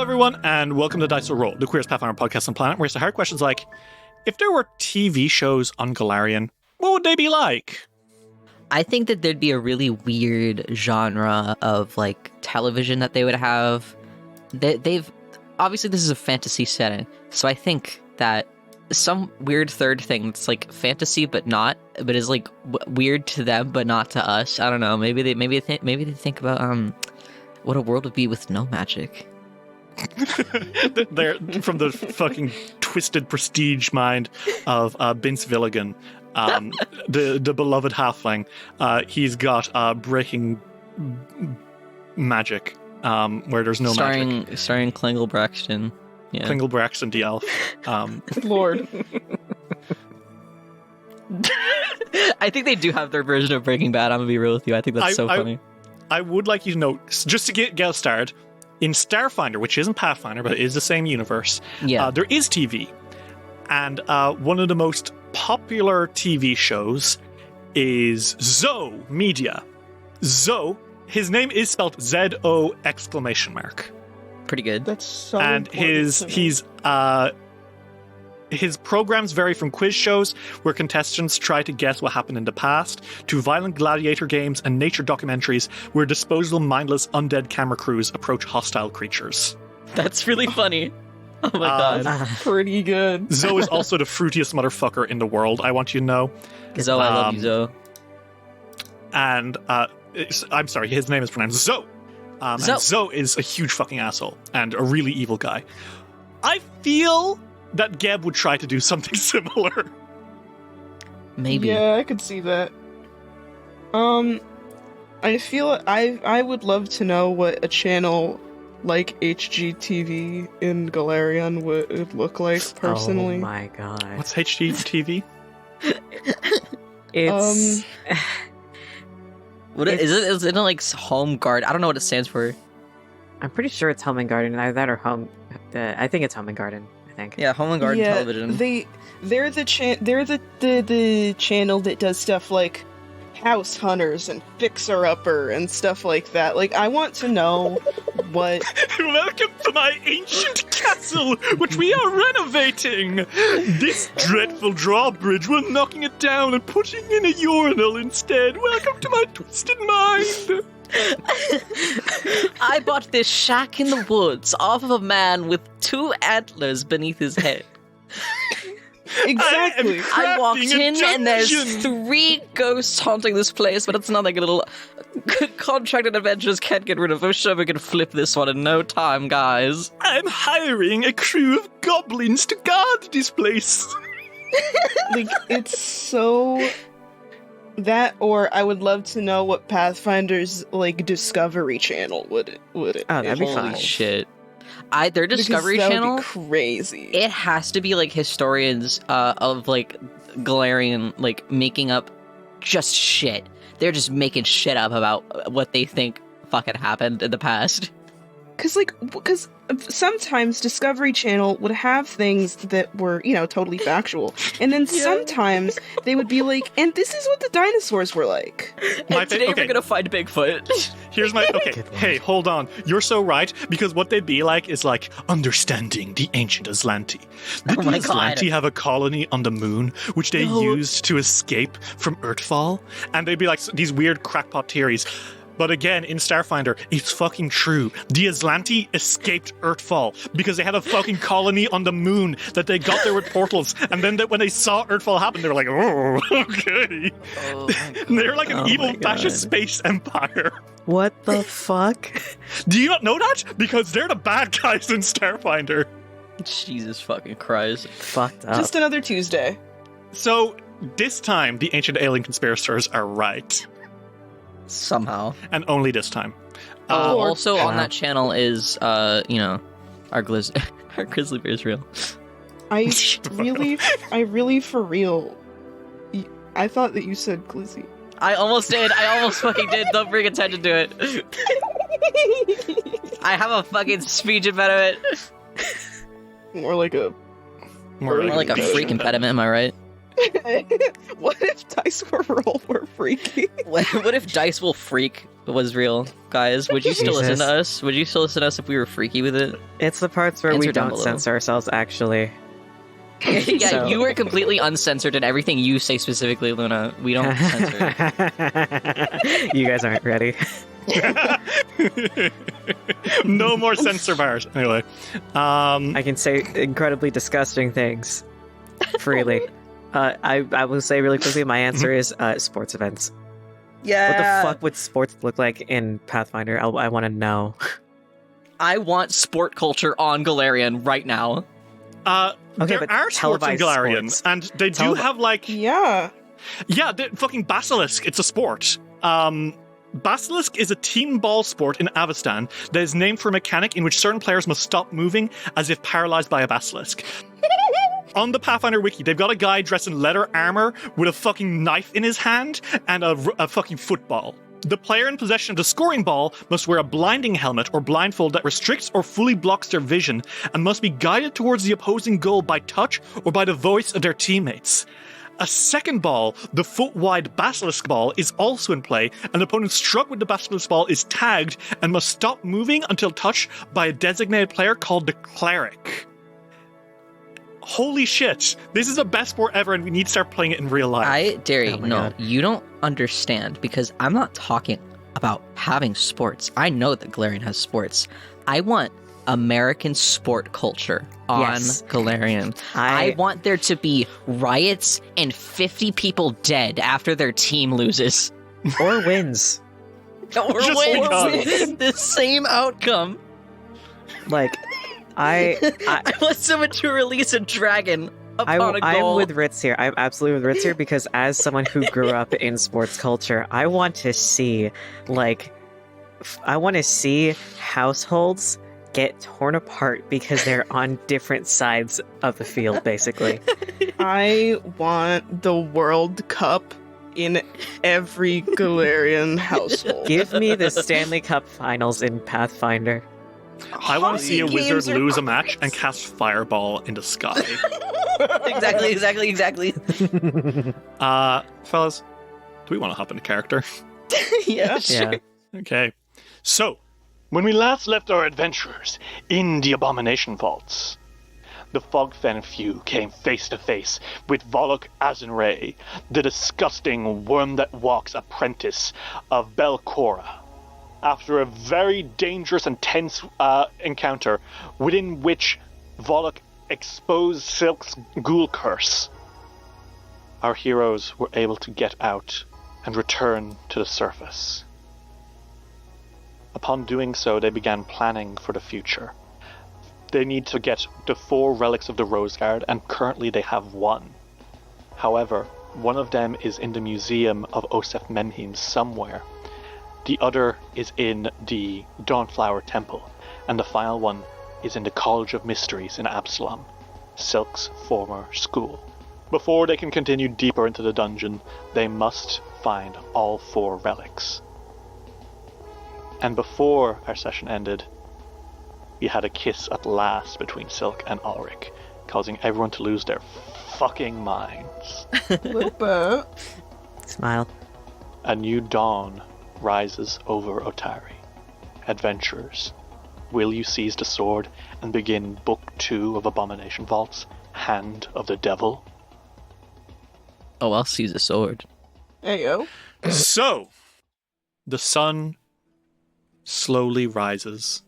everyone, and welcome to Dice Will Roll, the Queerest Pathfinder Podcast on Planet, where it's the hard questions like, if there were TV shows on Golarion, what would they be like? I think that there'd be a really weird genre of, like, television that they would have. They've... Obviously, this is a fantasy setting, so I think that some weird third thing that's, like, fantasy but not, but is, like, weird to them but not to us. I don't know. Maybe they think about, what a world would be with no magic. They're from the fucking twisted prestige mind of Vince Villigan, the beloved halfling. He's got breaking magic, where there's no magic. Starring Klingel Braxton. Yeah. Klingel Braxton, the elf. Lord. I think they do have their version of Breaking Bad. I'm gonna be real with you. I think that's so funny. I would like you to know, just to get us started, in Starfinder, which isn't Pathfinder, but it is the same universe, there is TV. And one of the most popular TV shows is Zoe Media. Zoe, his name is spelled Z-O exclamation mark. Pretty good. That's so and his programs vary from quiz shows where contestants try to guess what happened in the past, to violent gladiator games and nature documentaries where disposable, mindless, undead camera crews approach hostile creatures. That's really funny. Oh my god. Pretty good. Zoe is also the fruitiest motherfucker in the world, I want you to know. Zoe, I love you, Zoe. And, I'm sorry, his name is pronounced Zoe. And Zoe is a huge fucking asshole and a really evil guy. I feel that Geb would try to do something similar. Maybe. Yeah, I could see that. I feel I would love to know what a channel like HGTV in Golarion would look like, personally. Oh my god. What's HGTV? It's... Is it like Home Guard? I don't know what it stands for. I'm pretty sure it's Home and Garden, either that or Home... I think it's Home and Garden, I think. Yeah, Home and Garden television. They're the channel that does stuff like House Hunters and Fixer Upper and stuff like that. Like, I want to know what... Welcome to my ancient castle, which we are renovating! This dreadful drawbridge, we're knocking it down and putting in a urinal instead. Welcome to my twisted mind! I bought this shack in the woods off of a man with 2 antlers beneath his head. Exactly. I walked in and there's 3 ghosts haunting this place, but it's not like a little contracted adventurers can't get rid of. I'm sure we can flip this one in no time, guys. I'm hiring a crew of goblins to guard this place. Like, it's so... That, or I would love to know what Pathfinder's, like, Discovery Channel would that'd be fun. Holy shit. Their Discovery that Channel, would be crazy. it has to be like historians of like Golarion, like making up just shit. They're just making shit up about what they think fucking happened in the past. Because sometimes Discovery Channel would have things that were, totally factual. And then sometimes they would be like, and this is what the dinosaurs were like. And today we're gonna find Bigfoot. Here's my... Okay, hey, hold on. You're so right, because what they'd be like is like, understanding the ancient Aslanti. Did the Aslanti have a colony on the moon, which they used to escape from Earthfall? And they'd be like, these weird crackpot theories. But again, in Starfinder, it's fucking true. The Aslanti escaped Earthfall because they had a fucking colony on the moon that they got there with portals. And then when they saw Earthfall happen, they were like, oh, okay. Oh, they're like an evil fascist space empire. What the fuck? Do you not know that? Because they're the bad guys in Starfinder. Jesus fucking Christ. Fucked up. Just another Tuesday. So, this time, the ancient alien conspirators are right. Somehow. And only this time. Also on that channel is, our grizzly bear's real. I really for real. I thought that you said glizzy. I almost did. I almost fucking did. Don't bring attention to it. I have a fucking speech impediment. More like a freak impediment, am I right? What if Dice Will Roll were freaky? What if Dice Will Freak was real, guys? Would you still listen to us? Would you still listen to us if we were freaky with it? It's the parts where Answer we down don't below. censor ourselves, actually. Yeah, So- you were completely uncensored, and everything you say specifically, Luna, we don't censor. You guys aren't ready. No more censor bars. Anyway, I can say incredibly disgusting things freely. I will say really quickly, my answer is sports events. Yeah. What the fuck would sports look like in Pathfinder? I want to know. I want sport culture on Galarian right now. Okay, there but are sports in televised Galarian, sports. and they do have like Yeah. the fucking Basilisk. It's a sport. Basilisk is a team ball sport in Avestan that is named for a mechanic in which certain players must stop moving as if paralyzed by a basilisk. On the Pathfinder wiki, they've got a guy dressed in leather armor with a fucking knife in his hand and a fucking football. The player in possession of the scoring ball must wear a blinding helmet or blindfold that restricts or fully blocks their vision and must be guided towards the opposing goal by touch or by the voice of their teammates. A second ball, the foot-wide basilisk ball, is also in play, and the opponent struck with the basilisk ball is tagged and must stop moving until touched by a designated player called the cleric. Holy shit, this is the best sport ever, and we need to start playing it in real life. Derry, Oh my no, God. you don't understand, because I'm not talking about having sports. I know that Galarian has sports. I want American sport culture on Yes. Galarian. I want there to be riots and 50 people dead after their team loses. or wins. Or Just wins. The same outcome. Like, I I want someone to release a dragon upon a I'm goal. with Ritz here. I'm absolutely with Ritz here because as someone who grew up in sports culture, I want to see, households get torn apart because they're on different sides of the field, basically. I want the World Cup in every Galarian household. Give me the Stanley Cup Finals in Pathfinder. I want to see a Hockey wizard games are lose a match great. and cast fireball in the sky. Exactly. Fellas, do we want to hop into character? Yeah, Yeah. Okay. So, when we last left our adventurers in the Abomination Vaults, the Fogfen Few came face to face with Volok Azenray, the disgusting worm-that-walks apprentice of Belcora. After a very dangerous and tense encounter, within which Volok exposed Silk's ghoul curse, our heroes were able to get out and return to the surface. Upon doing so, they began planning for the future. They need to get the 4 relics of the Roseguard, and currently they have 1. However, one of them is in the museum of Osef Menhim somewhere. The other is in the Dawnflower Temple, and the final one is in the College of Mysteries in Absalom, Silk's former school. Before they can continue deeper into the dungeon, they must find all 4 relics. And before our session ended, we had a kiss at last between Silk and Ulrich, causing everyone to lose their fucking minds. Little bit. Smile. A new dawn rises over Otari. Adventurers, will you seize the sword and begin Book 2 of Abomination Vaults, Hand of the Devil? Oh, I'll seize a sword. Hey, yo. So, the sun slowly rises.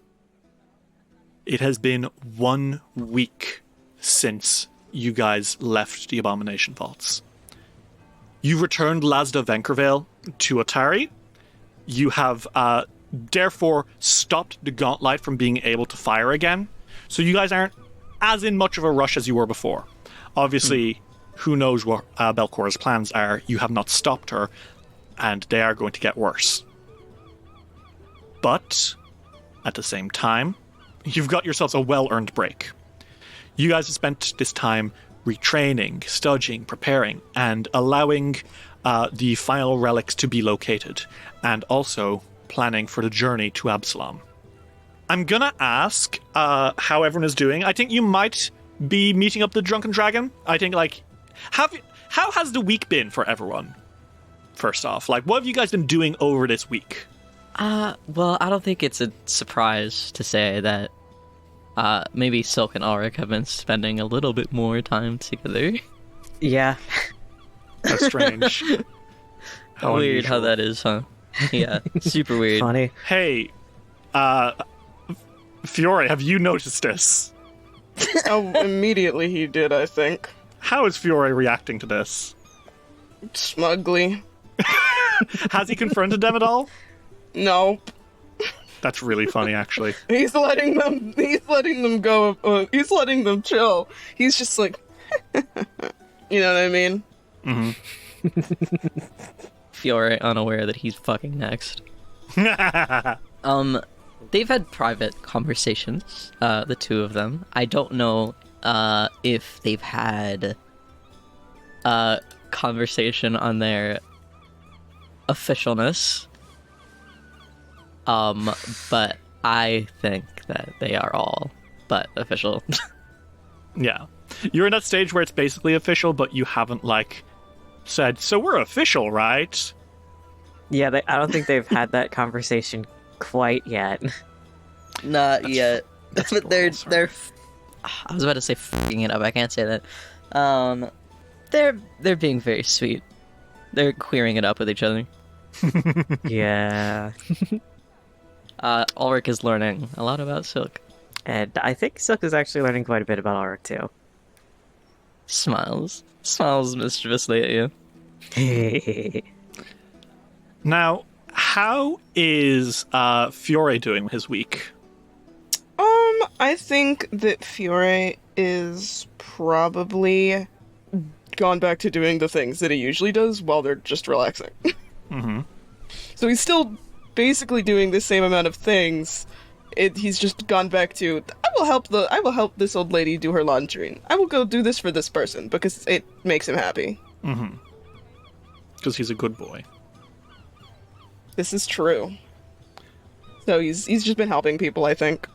It has been 1 week since you guys left the Abomination Vaults. You returned Lazda Venkervale to Otari. You have, therefore, stopped the Gauntlight from being able to fire again. So you guys aren't as in much of a rush as you were before. Obviously, who knows what Belcora's plans are. You have not stopped her, and they are going to get worse. But, at the same time, you've got yourselves a well-earned break. You guys have spent this time retraining, studying, preparing, and allowing the final relics to be located, and also planning for the journey to Absalom. I'm gonna ask how everyone is doing. I think you might be meeting up the Drunken Dragon. I think, have how has the week been for everyone? First off, like, what have you guys been doing over this week? Well, I don't think it's a surprise to say that maybe Silk and Ulrich have been spending a little bit more time together. Yeah. That's strange. How weird unusual. how that is, huh? Yeah, super weird. Funny. Hey, Fiore, have you noticed this? Oh, immediately he did, I think. How is Fiore reacting to this? Smugly. Has he confronted them at all? No. That's really funny, actually. He's letting them go, he's letting them chill. He's just like, you know what I mean? Mm-hmm. Fiore unaware that he's fucking next. They've had private conversations, the two of them. I don't know if they've had a conversation on their officialness. But I think that they are all but official. Yeah. You're in that stage where it's basically official, but you haven't, like, said, so we're official, right? Yeah, I don't think they've had that conversation quite yet. Not yet. That's But they're sorry. I was about to say f***ing it up. I can't say that. They're being very sweet. They're queering it up with each other. Yeah. Ulrich is learning a lot about Silk. And I think Silk is actually learning quite a bit about Ulrich, too. Smiles mischievously at you. Now, how is Fiore doing his week? I think that Fiore is probably gone back to doing the things that he usually does while they're just relaxing. Mm-hmm. So he's still basically doing the same amount of things. He's just gone back to, I will help this old lady do her laundry. I will go do this for this person because it makes him happy. Mm-hmm. Because he's a good boy. This is true. So he's just been helping people, I think.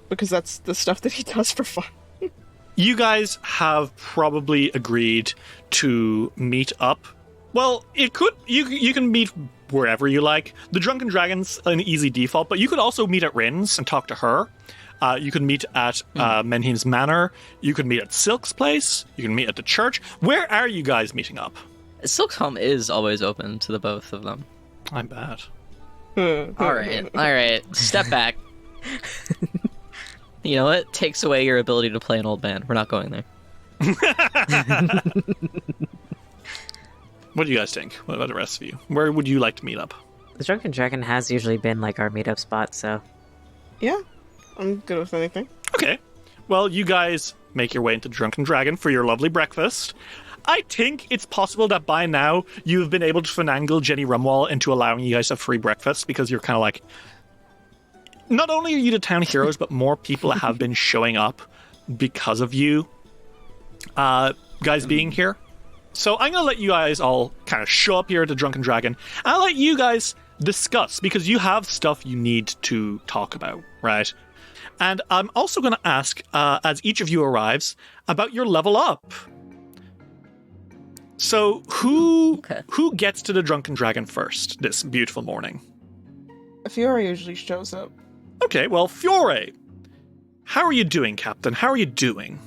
Because that's the stuff that he does for fun. You guys have probably agreed to meet up. Well, it could you can meet wherever you like. The Drunken Dragon's an easy default, but you could also meet at Rin's and talk to her. You can meet at Menhin's Manor. You can meet at Silk's place. You can meet at the church. Where are you guys meeting up? Silk's home is always open to the both of them. I'm bad. All right. Step back. You know what? Takes away your ability to play an old band. We're not going there. What do you guys think? What about the rest of you? Where would you like to meet up? The Drunken Dragon has usually been, like, our meetup spot, so... Yeah, I'm good with anything. Okay. Well, you guys make your way into Drunken Dragon for your lovely breakfast. I think it's possible that by now you've been able to finagle Jenny Rumwall into allowing you guys a free breakfast because you're kind of like, not only are you the town heroes, but more people have been showing up because of you guys being here. So I'm going to let you guys all kind of show up here at the Drunken Dragon. I'll let you guys discuss because you have stuff you need to talk about, right? And I'm also going to ask, as each of you arrives, about your level up. So who gets to the Drunken Dragon first this beautiful morning? Fiore usually shows up. Okay, well, Fiore, how are you doing, Captain? How are you doing?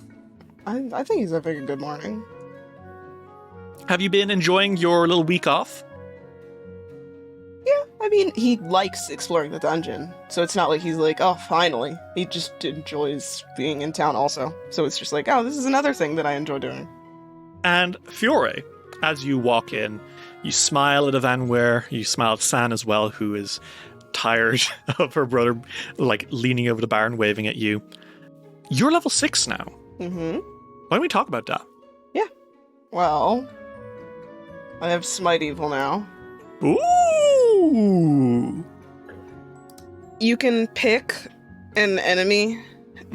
I think he's having a good morning. Have you been enjoying your little week off? Yeah, I mean, he likes exploring the dungeon, so it's not like he's like, oh, finally. He just enjoys being in town also. So it's just like, oh, this is another thing that I enjoy doing. And Fiore, as you walk in, you smile at Evanware, you smile at San as well, who is tired of her brother, like, leaning over the bar and waving at you. You're level 6 now. Mm-hmm. Why don't we talk about that? Yeah. Well, I have Smite Evil now. Ooh! You can pick an enemy,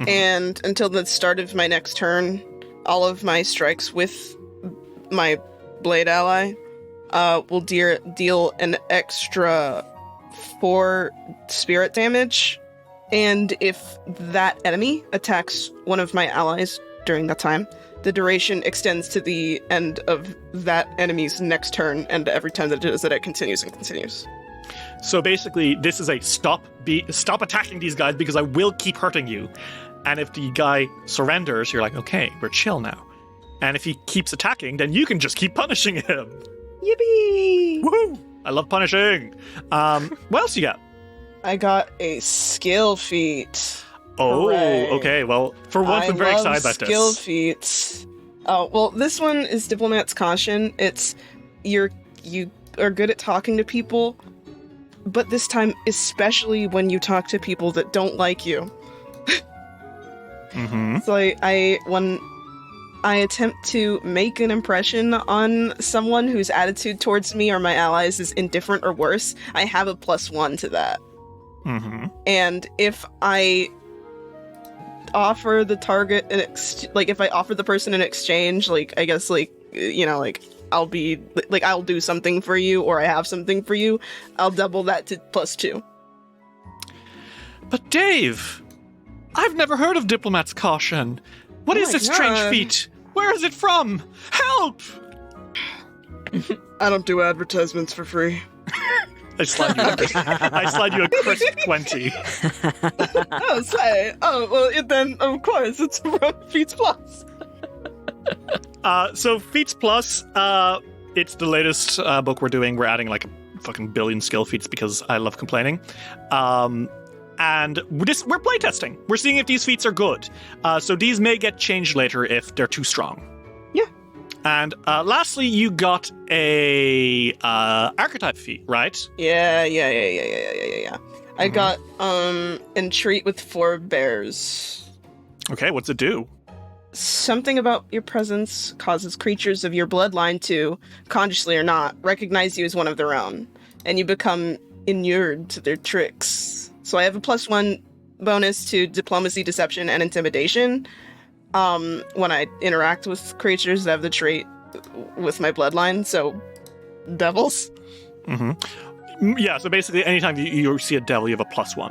and until the start of my next turn, all of my strikes with my blade ally will deal an extra 4 spirit damage, and if that enemy attacks one of my allies during that time. The duration extends to the end of that enemy's next turn, and every time that it does it continues and continues. So basically, this is a stop attacking these guys because I will keep hurting you. And if the guy surrenders, you're like, okay, we're chill now. And if he keeps attacking, then you can just keep punishing him. Yippee! Woohoo! I love punishing. What else you got? I got a skill feat. Oh, Hooray. okay. Well, for once, I'm very excited about this. Skill feats. Oh, well, this one is Diplomat's Caution. It's you are good at talking to people, but this time, especially when you talk to people that don't like you. Mm-hmm. So when I attempt to make an impression on someone whose attitude towards me or my allies is indifferent or worse, I have a +1 to that. Mm-hmm. And if I offer the target if I offer the person an exchange, I guess I'll be I'll do something for you, or I have something for you, I'll double that to +2. But Dave, I've never heard of Diplomat's Caution. What is this strange feat? Where is it from? Help! I don't do advertisements for free. I slide you a crisp 20. Oh, say. Oh, well, then, of course, it's from Feats Plus. So Feats Plus, it's the latest book we're doing. We're adding like a fucking billion skill feats because I love complaining. And we're playtesting. We're seeing if these feats are good. So these may get changed later if they're too strong. Yeah. And lastly, you got a archetype feat, right? Yeah. I got Entreat with 4 bears. Okay, what's it do? Something about your presence causes creatures of your bloodline to, consciously or not, recognize you as one of their own, and you become inured to their tricks. So I have a +1 bonus to diplomacy, deception, and intimidation when I interact with creatures that have the trait with my bloodline, so devils. Mm-hmm. Yeah, so basically anytime you see a devil, you have a +1.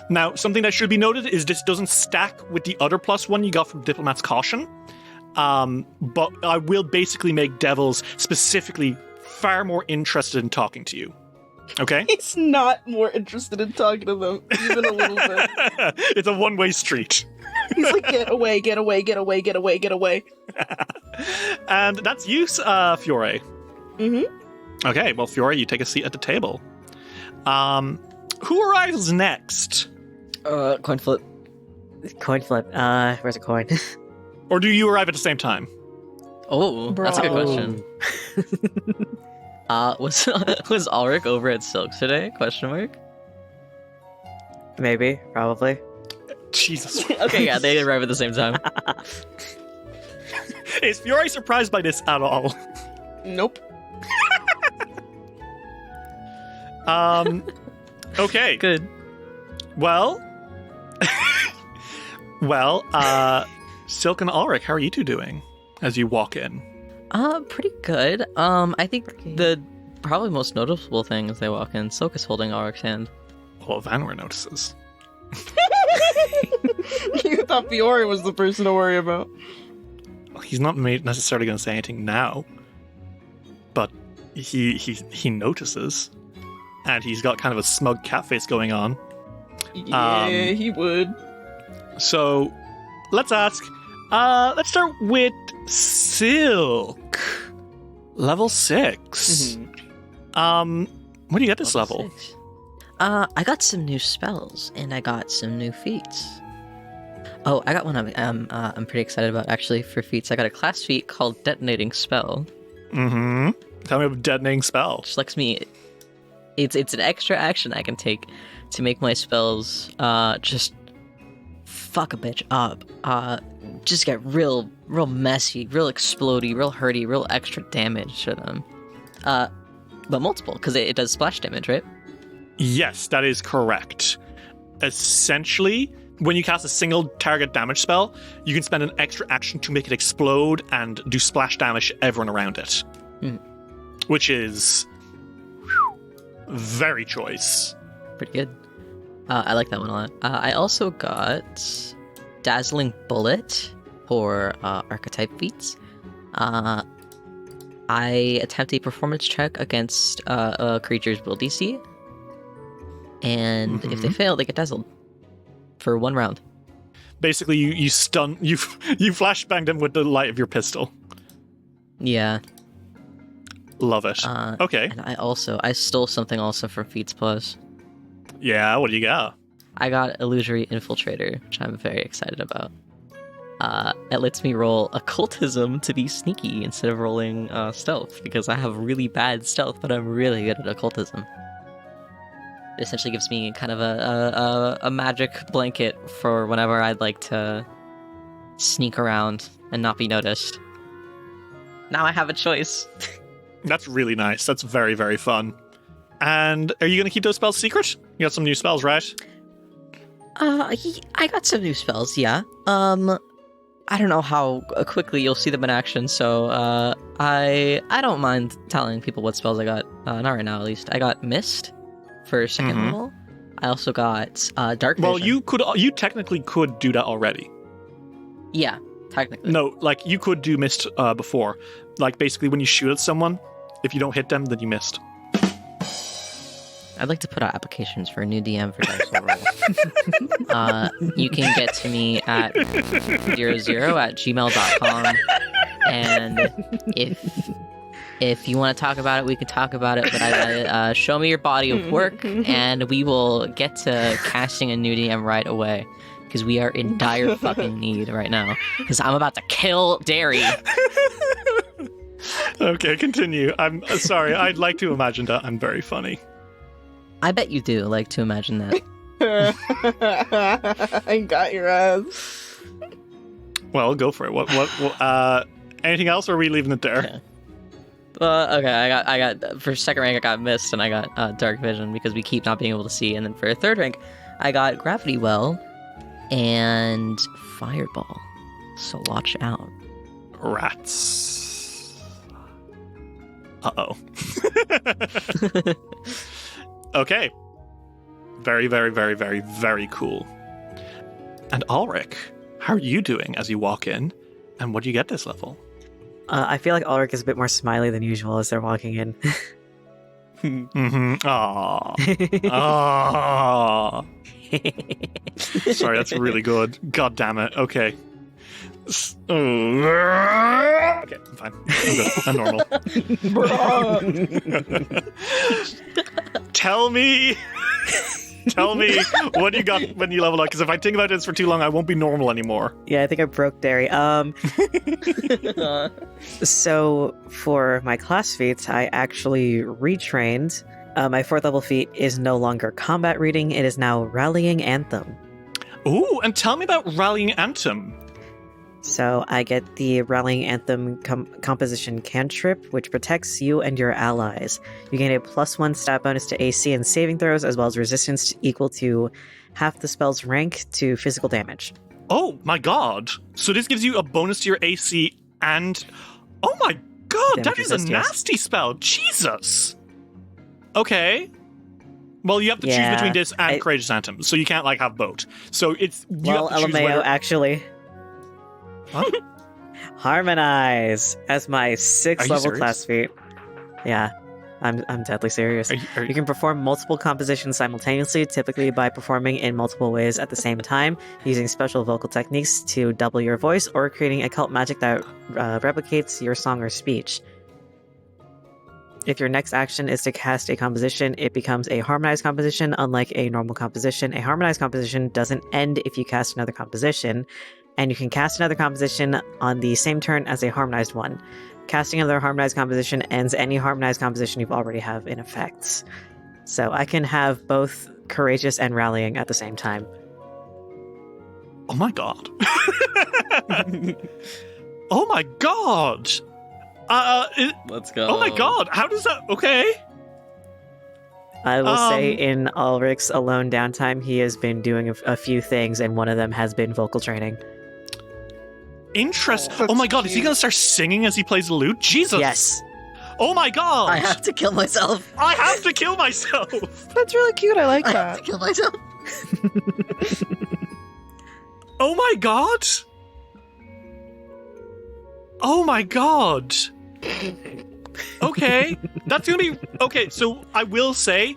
Now, something that should be noted is this doesn't stack with the other +1 you got from Diplomat's Caution, but I will basically make devils specifically far more interested in talking to you. Okay? He's not more interested in talking to them, even a little bit. It's a one-way street. He's like, get away, get away, get away, get away, get away. And that's you, Fiore. Mm-hmm. Okay, well, Fiore, you take a seat at the table. Who arrives next? Coin flip. Coin flip. Where's a coin? Or do you arrive at the same time? Oh, that's a good question. Was Ulrich over at Silks today? Question mark. Maybe, probably. Jesus. Okay, yeah, they arrive at the same time. Is Fiore surprised by this at all? Nope. Okay. Good. Well, Silk and Ulrich, how are you two doing as you walk in? Pretty good. I think the probably most noticeable thing as they walk in, Silk is holding Ulrich's hand. Well, Vanwer notices. You thought Fiore was the person to worry about. He's not necessarily going to say anything now, but he notices, and he's got kind of a smug cat face going on. Yeah, he would. So, let's ask. Let's start with Silk. Level 6. Mm-hmm. What do you get this level? 6. I got some new spells, and I got some new feats. Oh, I got one I'm pretty excited about, actually, for feats. I got a class feat called Detonating Spell. Mm-hmm. Tell me about Detonating Spell. Which lets me... It's an extra action I can take to make my spells just fuck a bitch up. Just get real messy, real explodey, real hurty, real extra damage to them. But multiple, because it does splash damage, right? Yes, that is correct. Essentially, when you cast a single target damage spell, you can spend an extra action to make it explode and do splash damage to everyone around it. Which is very choice. Pretty good. I like that one a lot. I also got Dazzling Bullet, for archetype feats. I attempt a performance check against a creature's will DC, and if they fail, they get dazzled for 1 round. Basically, you flashbang them with the light of your pistol. Yeah. Love it. Okay. And I stole something also from Feats Plus. Yeah, what do you got? I got Illusory Infiltrator, which I'm very excited about. It lets me roll Occultism to be sneaky instead of rolling Stealth, because I have really bad Stealth, but I'm really good at Occultism. It essentially gives me kind of a magic blanket for whenever I'd like to sneak around and not be noticed. Now I have a choice. That's really nice. That's very, very fun. And are you going to keep those spells secret? You got some new spells, right? I got some new spells, yeah. I don't know how quickly you'll see them in action, so I don't mind telling people what spells I got. Not right now, at least. I got Mist for 2nd level. I also got Dark Vision. Well, you technically could do that already. Yeah, technically. No, like you could do Mist before. Like basically, when you shoot at someone, if you don't hit them, then you missed. I'd like to put out applications for a new DM for Dice Roll. You can get to me at 00@gmail.com, and if you want to talk about it, we can talk about it. But show me your body of work, and we will get to casting a new DM right away, because we are in dire fucking need right now. Because I'm about to kill Derry. Okay, continue. I'm sorry. I'd like to imagine that I'm very funny. I bet you do like to imagine that. I got your ass. Well, go for it. What anything else, or are we leaving it there? Okay, I got for 2nd rank I got Mist, and I got Dark Vision, because we keep not being able to see. And then for 3rd rank, I got Gravity Well and Fireball. So watch out. Rats. Uh-oh. Okay. Very, very, very, very, very cool. And Ulrich, how are you doing as you walk in? And what do you get this level? I feel like Ulrich is a bit more smiley than usual as they're walking in. Aww. Aww. Sorry, that's really good. God damn it. Okay. Okay, I'm fine. I'm good. I'm normal. Tell me what you got when you level up, because if I think about this for too long, I won't be normal anymore. Yeah, I think I broke Derry. So for my class feats, I actually retrained. My 4th level feat is no longer combat reading, it is now Rallying Anthem. Ooh, and tell me about Rallying Anthem. So I get the Rallying Anthem composition cantrip, which protects you and your allies. You gain a +1 stat bonus to AC and saving throws, as well as resistance equal to half the spell's rank to physical damage. Oh my god. So this gives you a bonus to your AC and... Oh my god, that is a nasty spell. Jesus. Okay. Well, you have to choose between this and Courageous Anthem, so you can't, like, have both. So it's... Well, LMAO, actually... What? Harmonize as my 6th level class feat. Yeah, I'm deadly serious. You can perform multiple compositions simultaneously, typically by performing in multiple ways at the same time, using special vocal techniques to double your voice, or creating occult magic that replicates your song or speech. If your next action is to cast a composition, it becomes a harmonized composition, unlike a normal composition. A harmonized composition doesn't end if you cast another composition, and you can cast another composition on the same turn as a harmonized one. Casting another harmonized composition ends any harmonized composition you already have in effect. So I can have both Courageous and Rallying at the same time. Oh my god. Oh my god. Let's go. Oh my god. How does that... Okay. I will say in Ulrich's alone downtime, he has been doing a few things, and one of them has been vocal training. Oh my god, is he gonna start singing as he plays the lute? Jesus! Yes. Oh my god! I have to kill myself. I have to kill myself! That's really cute. I like I that. have to kill myself. Oh my god! Oh my god. Okay, that's gonna be okay. So I will say,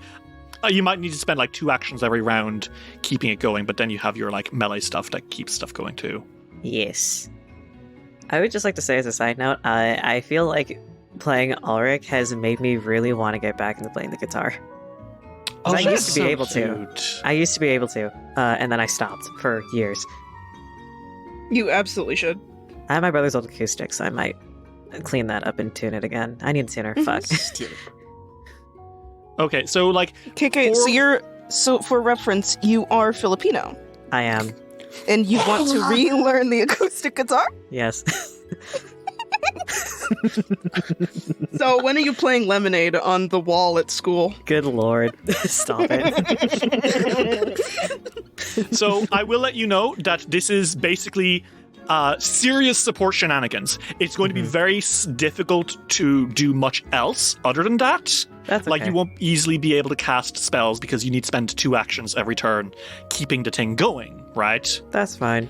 you might need to spend like 2 actions every round keeping it going, but then you have your like melee stuff that keeps stuff going too. Yes. I would just like to say as a side note, I feel like playing Ulrich has made me really want to get back into playing the guitar. Oh, I used to be able cute. to. I used to be able to, and then I stopped for years. You absolutely should. I have my brother's old acoustic, so I might clean that up and tune it again. I need a tuner. Fuck. Okay, so like KK, so for reference, you are Filipino. I am. And you want to relearn the acoustic guitar? Yes. So when are you playing Lemonade on the wall at school? Good lord. Stop it. So I will let you know that this is basically serious support shenanigans. It's going to be very difficult to do much else other than that. That's okay. Like, you won't easily be able to cast spells because you need to spend 2 actions every turn keeping the thing going, right? That's fine.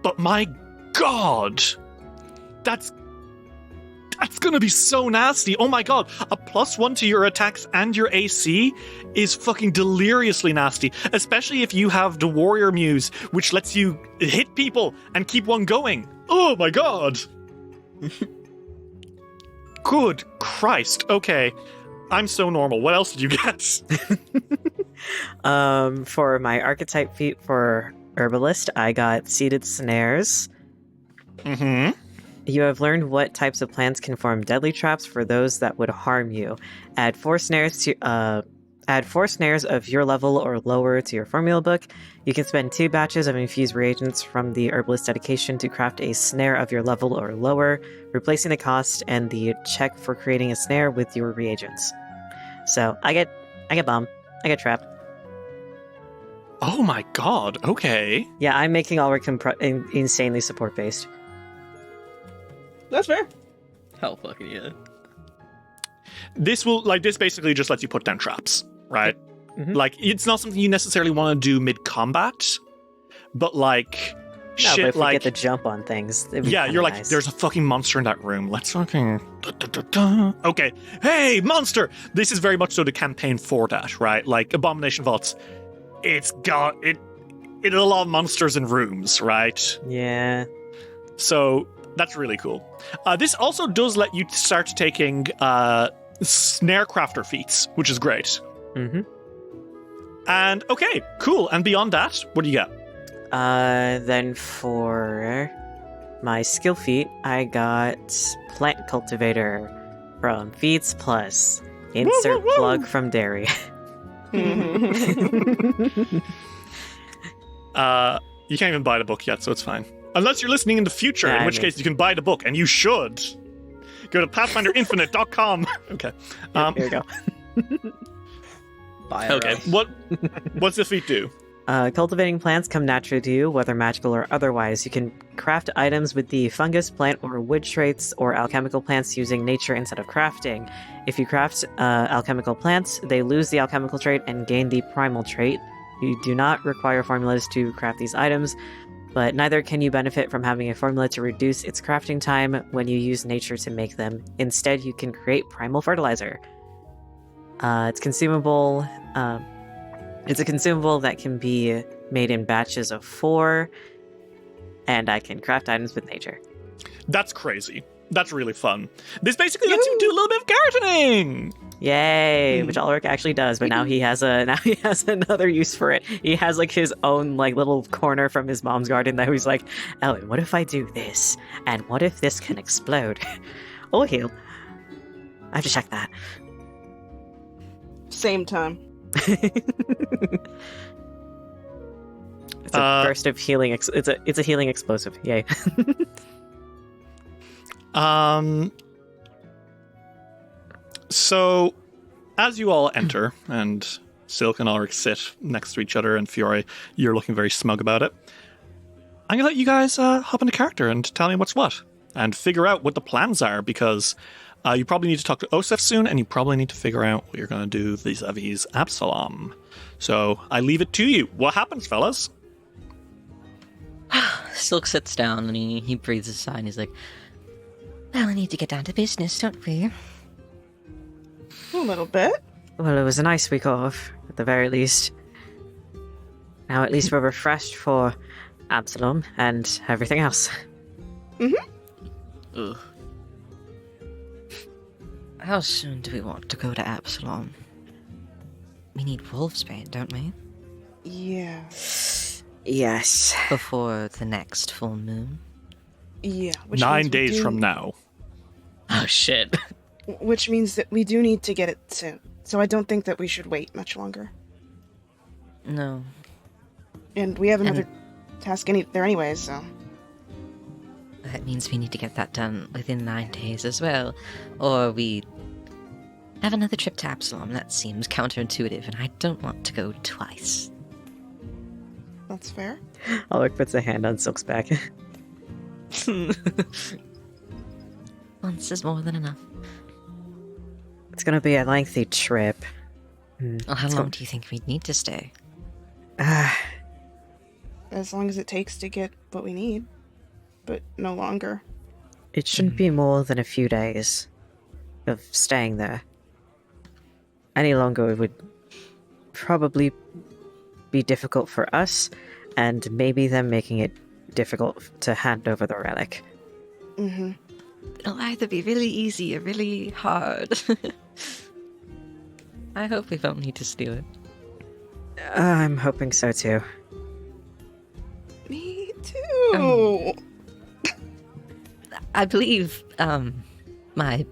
But my god, that's gonna be so nasty. Oh my god, a +1 to your attacks and your AC is fucking deliriously nasty, especially if you have the Warrior Muse, which lets you hit people and keep one going. Oh my god. Good Christ. Okay, I'm so normal. What else did you get? For my archetype feat for Herbalist, I got Seeded Snares. Mm-hmm. You have learned what types of plants can form deadly traps for those that would harm you. Add 4 snares of your level or lower to your formula book. You can spend 2 batches of infused reagents from the Herbalist dedication to craft a snare of your level or lower, replacing the cost and the check for creating a snare with your reagents. So I get bomb. I get trap. Oh my god, okay. Yeah, I'm making Ulrich insanely support based. That's fair. Hell fucking yeah. This basically just lets you put down traps, right? Mm-hmm. Like, it's not something you necessarily want to do mid-combat, but like, No, but if we get the jump on things, it'd be yeah, you're like, nice. there's a fucking monster in that room. Let's fucking... Okay, hey, monster! This is very much so the campaign for that, right? Like, Abomination Vaults, it's got... It a lot of monsters in rooms, right? Yeah. So, that's really cool. This also does let you start taking snare crafter feats, which is great. Mm-hmm. And, okay, cool. And beyond that, what do you got? Then for my skill feat, I got Plant Cultivator from Feats Plus. Insert plug from Dairy. You can't even buy the book yet, so it's fine. Unless you're listening in the future, in which case you can buy the book, and you should. Go to PathfinderInfinite.com. Okay. Here we go. Okay, what's the feat do? Cultivating plants come naturally to you, whether magical or otherwise. You can craft items with the fungus, plant, or wood traits, or alchemical plants using nature instead of crafting. If you craft alchemical plants, they lose the alchemical trait and gain the primal trait. You do not require formulas to craft these items, but neither can you benefit from having a formula to reduce its crafting time when you use nature to make them. Instead, you can create primal fertilizer. It's consumable. It's a consumable that can be made in batches of 4, and I can craft items with nature. That's crazy. That's really fun. This basically lets you do a little bit of gardening. Yay! Which Ulrich actually does, but now he has another use for it. He has like his own like little corner from his mom's garden that he's like, Ellen, what if I do this? And what if this can explode? Oh, heal. I have to check that. Same time. It's a burst of healing. It's a healing explosive. Yay! So, as you all enter, and Silk and Ulrich sit next to each other, and Fiore, you're looking very smug about it, I'm gonna let you guys hop into character and tell me what's what, and figure out what the plans are, because you probably need to talk to Osef soon, and you probably need to figure out what you're gonna do vis-a-vis Absalom. So, I leave it to you. What happens, fellas? Silk sits down and he breathes a sigh and he's like, Well, we need to get down to business, don't we? A little bit. Well, it was a nice week off, at the very least. Now at least we're refreshed for Absalom and everything else. Ugh. How soon do we want to go to Absalom? We need Wolfsbane, don't we? Yeah. Yes. Before the next full moon? Yeah. 9 days from now. Oh, shit. Which means that we do need to get it soon. So I don't think that we should wait much longer. No. And we have another task there anyways, so... That means we need to get that done within 9 days as well. Or we have another trip to Absalom. That seems counterintuitive, and I don't want to go twice. That's fair. Ulrich puts a hand on Silk's back. Once is more than enough. It's gonna be a lengthy trip. Well, how long do you think we'd need to stay? As long as it takes to get what we need. But no longer. It shouldn't be more than a few days of staying there. Any longer would probably be difficult for us, and maybe them making it difficult to hand over the relic. Mm-hmm. It'll either be really easy or really hard. I hope we don't need to steal it. I'm hoping so too. Me too! I believe, my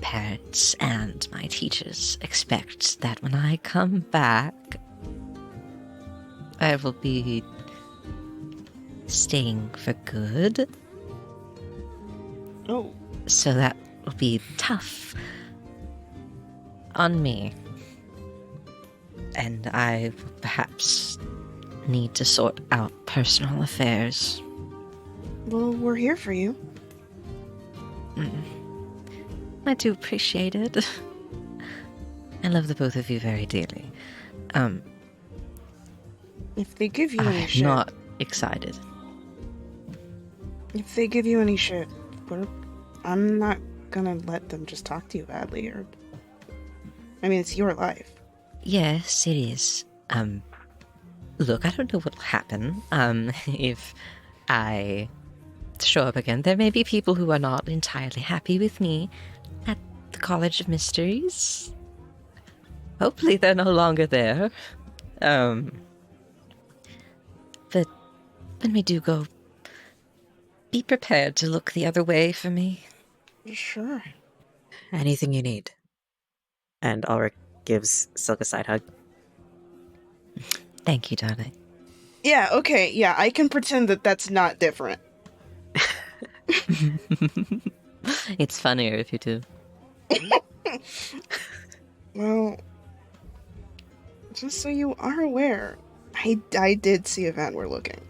parents and my teachers expect that when I come back, I will be staying for good. Oh. So that will be tough on me. And I will perhaps need to sort out personal affairs. Well, we're here for you. I do appreciate it. I love the both of you very dearly. If they give you any I'm shit... not excited. If they give you any shit, I'm not gonna let them just talk to you badly, or... I mean, it's your life. Yes, it is. Look, I don't know what'll happen, if I show up again. There may be people who are not entirely happy with me at the College of Mysteries. Hopefully they're no longer there. But when we do go, be prepared to look the other way for me. Sure. Anything you need. And Ulrich gives Silk a side hug. Thank you, darling. Yeah, okay, yeah, I can pretend that that's not different. It's funnier if you do. Well, just so you are aware, I did see Evanwer looking.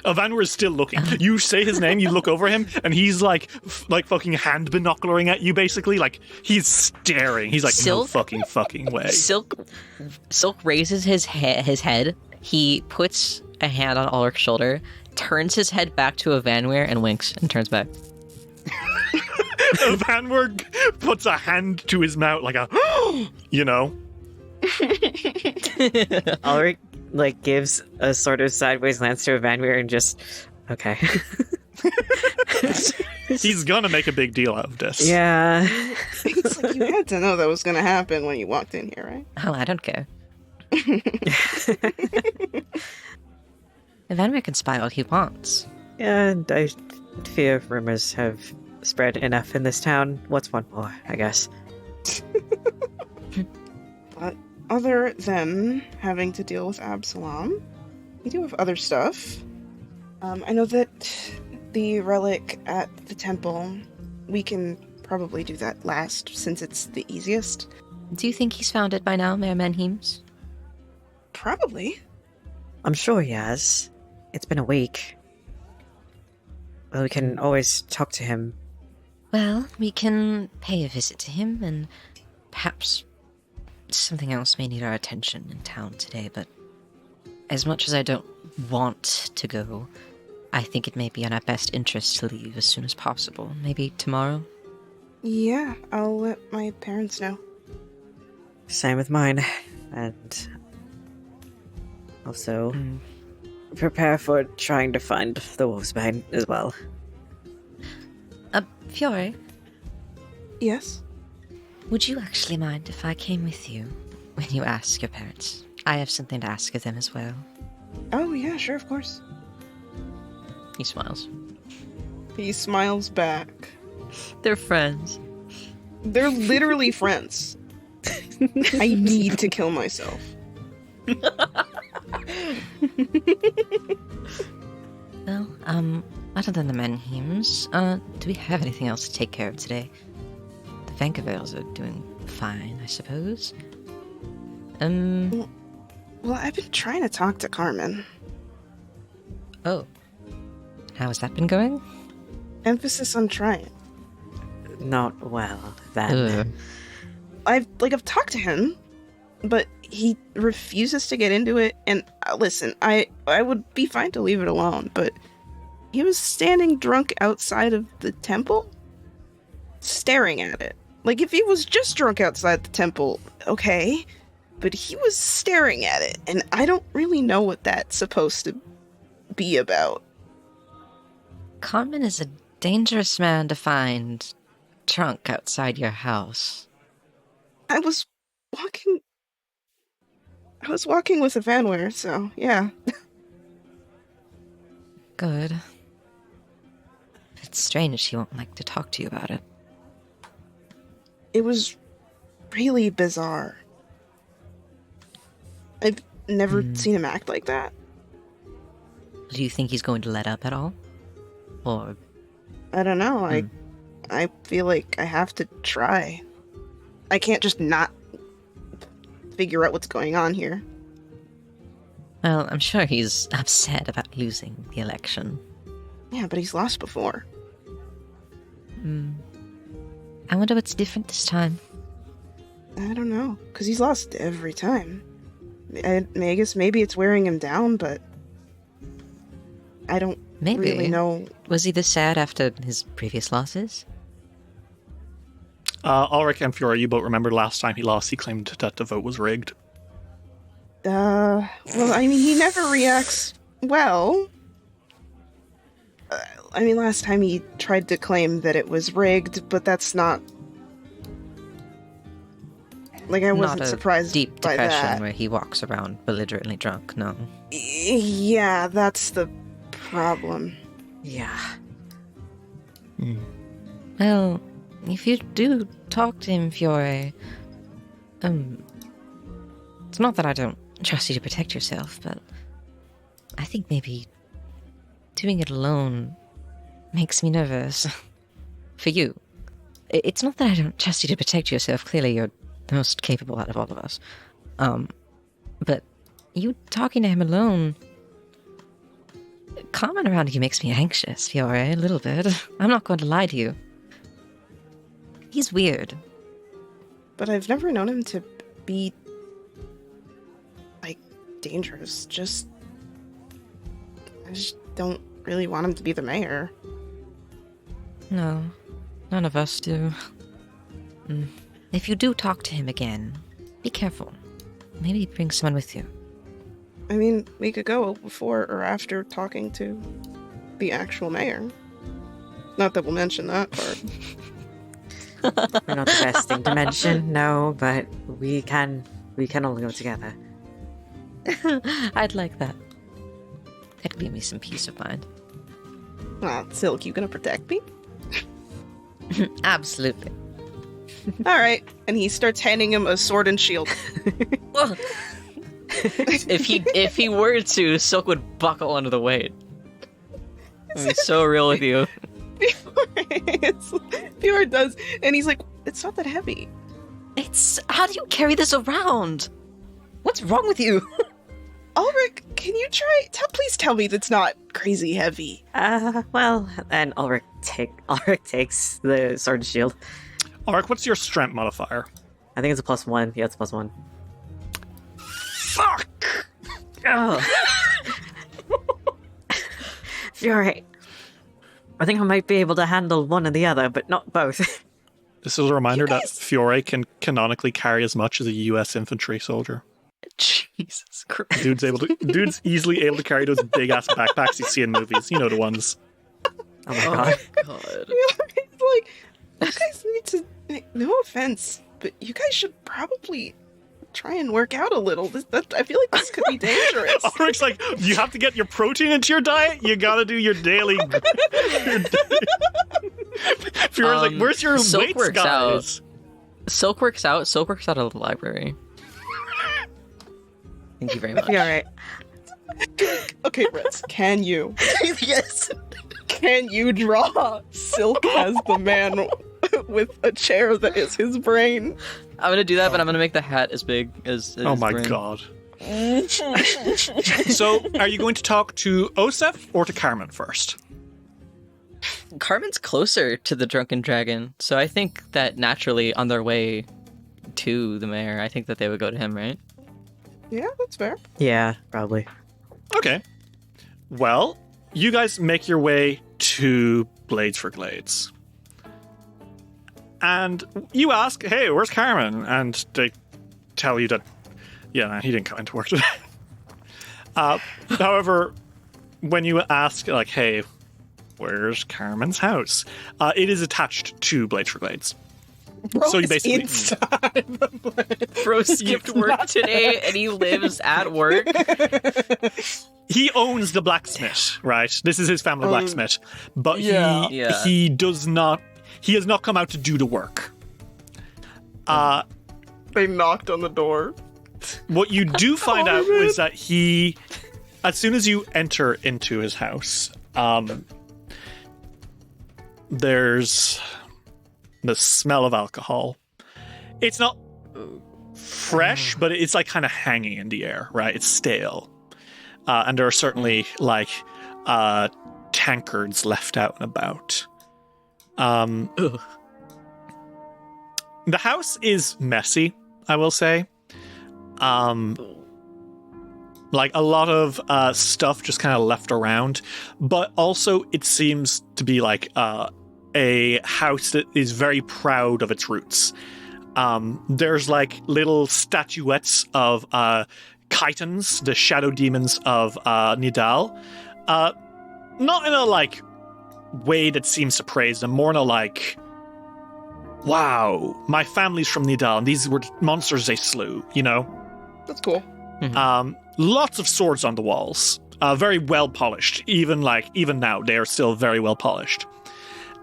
Evanwer is still looking. You say his name, you look over him, and he's like fucking hand binocularing at you, basically. Like, he's staring. He's like, Silk? no fucking way. Silk raises his head. He puts a hand on Ulrich's shoulder, turns his head back to Evanwer, and winks, and turns back. Evanwer puts a hand to his mouth like a, you know? Ulrich, gives a sort of sideways glance to Evanwer and just, okay. He's gonna make a big deal out of this. Yeah. It's like, you had to know that was gonna happen when you walked in here, right? Oh, I don't care. Evanwer can spy all he wants. Yeah, and I fear rumors have spread enough in this town. What's one more, I guess. But other than having to deal with Absalom, we do have other stuff. I know that the relic at the temple, we can probably do that last, since it's the easiest. Do you think he's found it by now, Mayor Menhemes? Probably. I'm sure he has. It's been a week. Well, we can always talk to him. Well, we can pay a visit to him, and perhaps something else may need our attention in town today, but as much as I don't want to go, I think it may be in our best interest to leave as soon as possible. Maybe tomorrow? Yeah, I'll let my parents know. Same with mine. And also prepare for trying to find the Wolfsbane as well. Fiore? Yes? Would you actually mind if I came with you when you ask your parents? I have something to ask of them as well. Oh, yeah, sure, of course. He smiles. He smiles back. They're friends. They're literally friends. I need to kill myself. Well, other than the Menheims, do we have anything else to take care of today? The Vancouverts are doing fine, I suppose. Well, I've been trying to talk to Carmen. Oh. How has that been going? Emphasis on trying. Not well, then. I've talked to him, but he refuses to get into it, and listen, I would be fine to leave it alone, but he was standing drunk outside of the temple, staring at it. Like, if he was just drunk outside the temple, okay, but he was staring at it, and I don't really know what that's supposed to be about. Carmen is a dangerous man to find drunk outside your house. I was walking with a Vanware, so yeah. Good. It's strange she won't like to talk to you about it. It was really bizarre. I've never seen him act like that. Do you think he's going to let up at all? Or... I don't know, I feel like I have to try. I can't just not figure out what's going on here. Well, I'm sure he's upset about losing the election. Yeah, but he's lost before. I wonder what's different this time. I don't know, because he's lost every time. I guess maybe it's wearing him down, but I don't really know. Was he this sad after his previous losses? Ulrich and Fiora, you both remember last time he lost, he claimed that the vote was rigged. Well, I mean, he never reacts well. I mean, last time he tried to claim that it was rigged, but that's not... Like, I wasn't surprised deep by depression that. where he walks around belligerently drunk, no. Yeah, that's the problem. Yeah. Well, if you do talk to him, Fiore, it's not that I don't trust you to protect yourself, but I think maybe doing it alone makes me nervous. For you. It's not that I don't trust you to protect yourself. Clearly you're the most capable out of all of us. But you talking to him alone... Carmen around you makes me anxious, Fiore, a little bit. I'm not going to lie to you. He's weird. But I've never known him to be... like, dangerous. I just don't really want him to be the mayor. No, none of us do. If you do talk to him again, be careful. Maybe bring someone with you. I mean, we could go before or after talking to the actual mayor. Not that we'll mention that part. We're not the best thing to mention, no, but we can all go together. I'd like that. That'd give me some peace of mind. Silk, you gonna protect me? Absolutely. Alright, and he starts handing him a sword and shield. If he were to, Silk would buckle under the weight. I'd be so real with you. Bjorn does, and he's like, it's not that heavy. How do you carry this around? What's wrong with you? Ulrich, can you please tell me that's not crazy heavy. Well, and Ulrich takes the sword and shield. Ulrich, what's your strength modifier? I think it's a +1. Yeah, it's +1. Fuck! Oh. Fury. I think I might be able to handle one or the other, but not both. This is a reminder that Fiore can canonically carry as much as a U.S. infantry soldier. Jesus Christ. Dude's easily able to carry those big ass backpacks you see in movies. You know the ones. Oh my god. It's like, you guys need to, no offense, but you guys should probably try and work out a little. I feel like this could be dangerous. Ulrich's like, you have to get your protein into your diet. You gotta do your daily. Fiore's like, where's your weights, guys? Silk works out. Silk works out of the library. Thank you very much. You're right. Okay, Ritz, can you? Yes. Can you draw Silk as the man with a chair that is his brain? I'm gonna do that, but I'm gonna make the hat as big as oh my brain. god. So, are you going to talk to Osef or to Carmen first? Carmen's closer to the drunken dragon, so I think that naturally on their way to the mayor, I think that they would go to him, right? Yeah, that's fair. Yeah, probably. Okay. Well, you guys make your way to Blades for Glades. And you ask, hey, where's Carmen? And they tell you that, yeah, he didn't come into work today. However, when you ask, like, hey, where's Carmen's house? It is attached to Blades for Glades. Bro, so you basically inside the Blades. Bro skipped work today and he lives at work. He owns the blacksmith, right? This is his family blacksmith. But he does not, he has not come out to do the work. They knocked on the door. What you do find out is that he, as soon as you enter into his house, there's the smell of alcohol. It's not fresh, but it's like kind of hanging in the air, right? It's stale. And there are certainly like tankards left out and about. The house is messy, I will say. Like a lot of stuff just kind of left around, but also it seems to be like a house that is very proud of its roots. There's like little statuettes of chitons, the shadow demons of Nidal. Not in a like way that seems to praise them, more in a like, wow, my family's from Nidal and these were monsters they slew, you know? That's cool. Mm-hmm. Lots of swords on the walls, very well polished. Even now, they are still very well polished.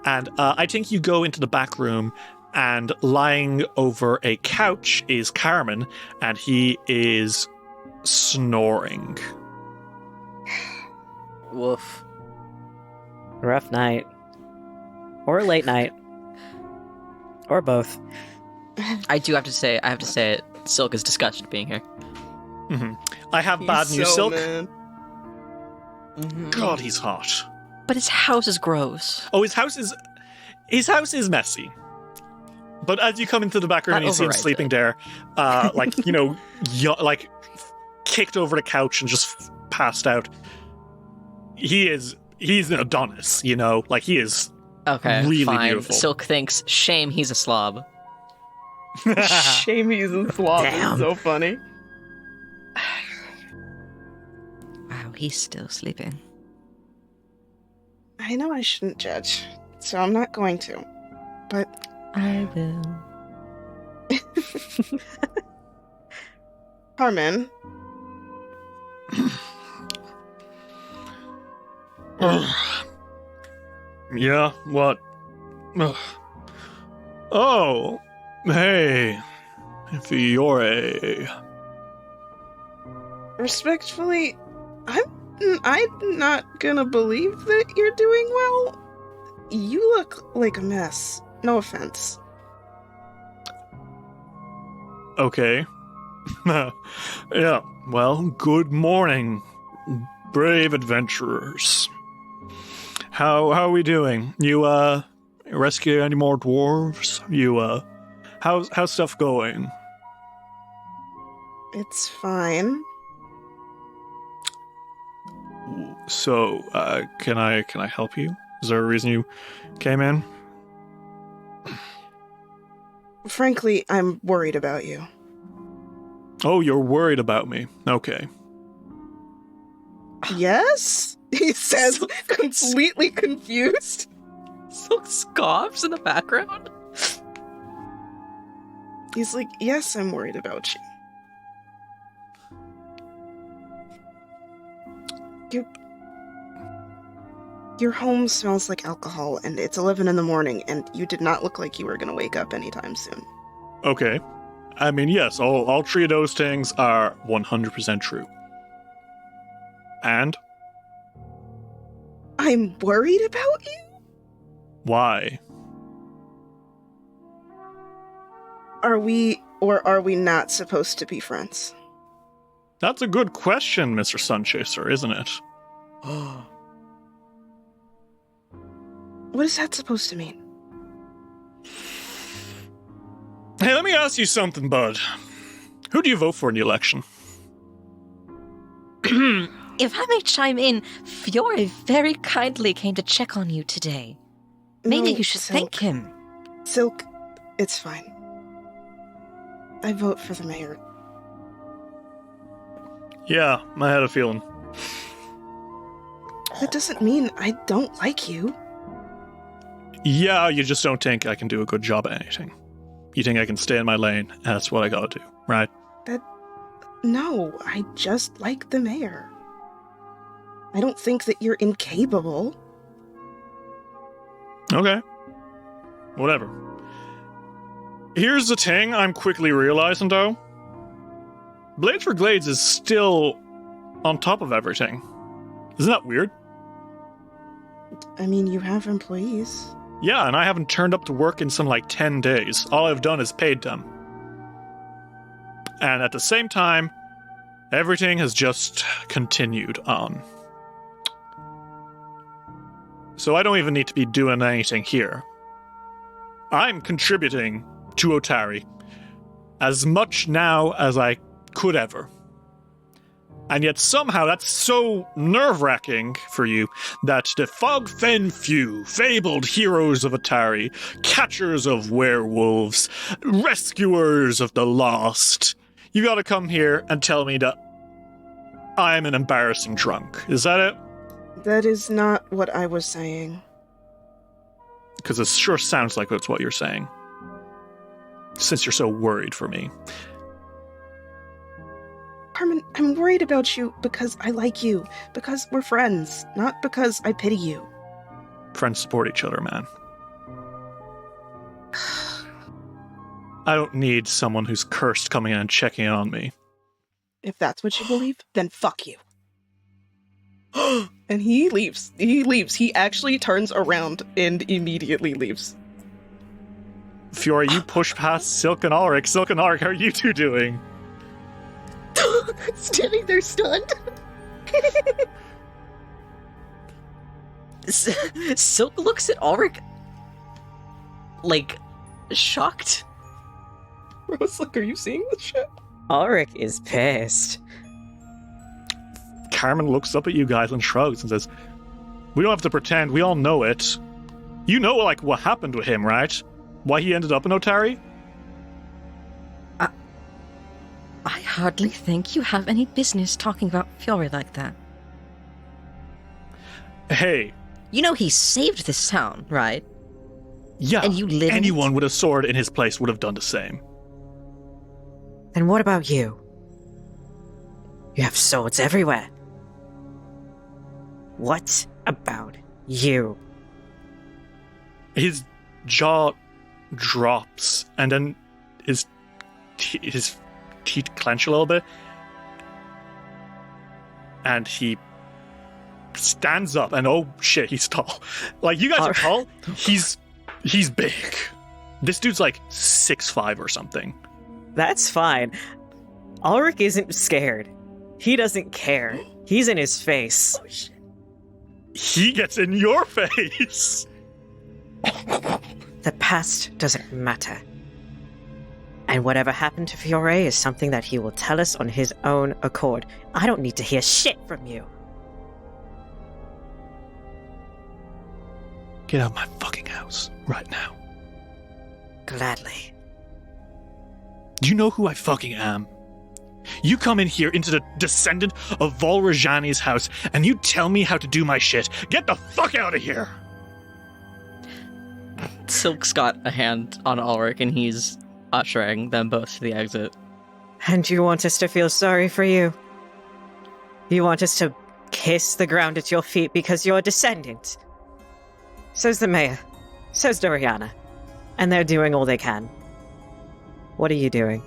And I think you go into the back room, and lying over a couch is Carmen, and he is snoring. Woof. Rough night. Or late night. Or both. I have to say it. Silk is disgusted being here. Mm-hmm. I have bad news, Silk. Mm-hmm. God, he's hot. But his house is gross. Oh, his house is messy. But as you come into the back room and you see him sleeping there, like, you know, like kicked over the couch and just passed out. He's an Adonis, you know, like he is really fine. beautiful. Silk thinks, shame he's a slob. Shame he's a slob. It's so funny. Wow, he's still sleeping. I know I shouldn't judge, so I'm not going to. But I will. Carmen. Yeah, what? Oh, hey, Fiore. Respectfully, I'm not gonna believe that you're doing well. You look like a mess. No offense. Okay. Yeah, well, good morning, brave adventurers. How are we doing? You, rescue any more dwarves? You, how's stuff going? It's fine. So, can I help you? Is there a reason you came in? Frankly, I'm worried about you. Oh, you're worried about me. Okay. Yes? He says, completely confused. Silk scoffs in the background. He's like, yes, I'm worried about you. Your home smells like alcohol, and it's 11 in the morning, and you did not look like you were going to wake up anytime soon. Okay. I mean, yes, all three of those things are 100% true. And? I'm worried about you? Why? Are we or are we not supposed to be friends? That's a good question, Mr. Sunchaser, isn't it? What is that supposed to mean? Hey, let me ask you something, bud. Who do you vote for in the election? If I may chime in, Fiore very kindly came to check on you today. Maybe you should thank him. Silk, it's fine. I vote for the mayor. Yeah, I had a feeling. That doesn't mean I don't like you. Yeah, you just don't think I can do a good job at anything. You think I can stay in my lane, and that's what I gotta do, right? No, I just like the mayor. I don't think that you're incapable. Okay. Whatever. Here's the thing I'm quickly realizing, though. Blades for Glades is still on top of everything. Isn't that weird? I mean, you have employees. Yeah, and I haven't turned up to work in some 10 days. All I've done is paid them. And at the same time, everything has just continued on. So I don't even need to be doing anything here. I'm contributing to Otari as much now as I could ever. And yet somehow that's so nerve-wracking for you that the Fogfen Few, fabled heroes of Otari, catchers of werewolves, rescuers of the lost, you gotta come here and tell me that I'm an embarrassing drunk. Is that it? That is not what I was saying. Because it sure sounds like that's what you're saying. Since you're so worried for me. Carmen, I'm worried about you because I like you, because we're friends, not because I pity you. Friends support each other, man. I don't need someone who's cursed coming in and checking in on me. If that's what you believe, then fuck you. And he leaves. He actually turns around and immediately leaves. Fiore, you push past Silk and Ulrich. Silk and Ulrich, how are you two doing? Standing there stunned. Silk looks at Ulrich shocked. Rose, are you seeing this shit? Ulrich is pissed. Carmen looks up at you guys and shrugs and says, "We don't have to pretend, we all know it. You know what happened with him, right? Why he ended up in Otari?" I hardly think you have any business talking about Fiore like that. Hey. You know he saved this town, right? Yeah, and you live anyone with a sword in his place would have done the same. Then what about you? You have swords everywhere. What about you? His jaw drops, and then his teeth clench a little bit, and he stands up, and oh shit, he's tall. You guys are tall. He's big. This dude's 6'5" or something. That's fine. Ulrich isn't scared. He doesn't care. He's in his face. Oh shit. He gets in your face. The past doesn't matter. And whatever happened to Fiore is something that he will tell us on his own accord. I don't need to hear shit from you. Get out of my fucking house right now. Gladly. Do you know who I fucking am? You come in here into the descendant of Volrajani's house, and you tell me how to do my shit. Get the fuck out of here! Silk's got a hand on Ulrich, and he's ushering them both to the exit. And you want us to feel sorry for you? You want us to kiss the ground at your feet because you're a descendant? Says the mayor. Says Doriana. And they're doing all they can. What are you doing?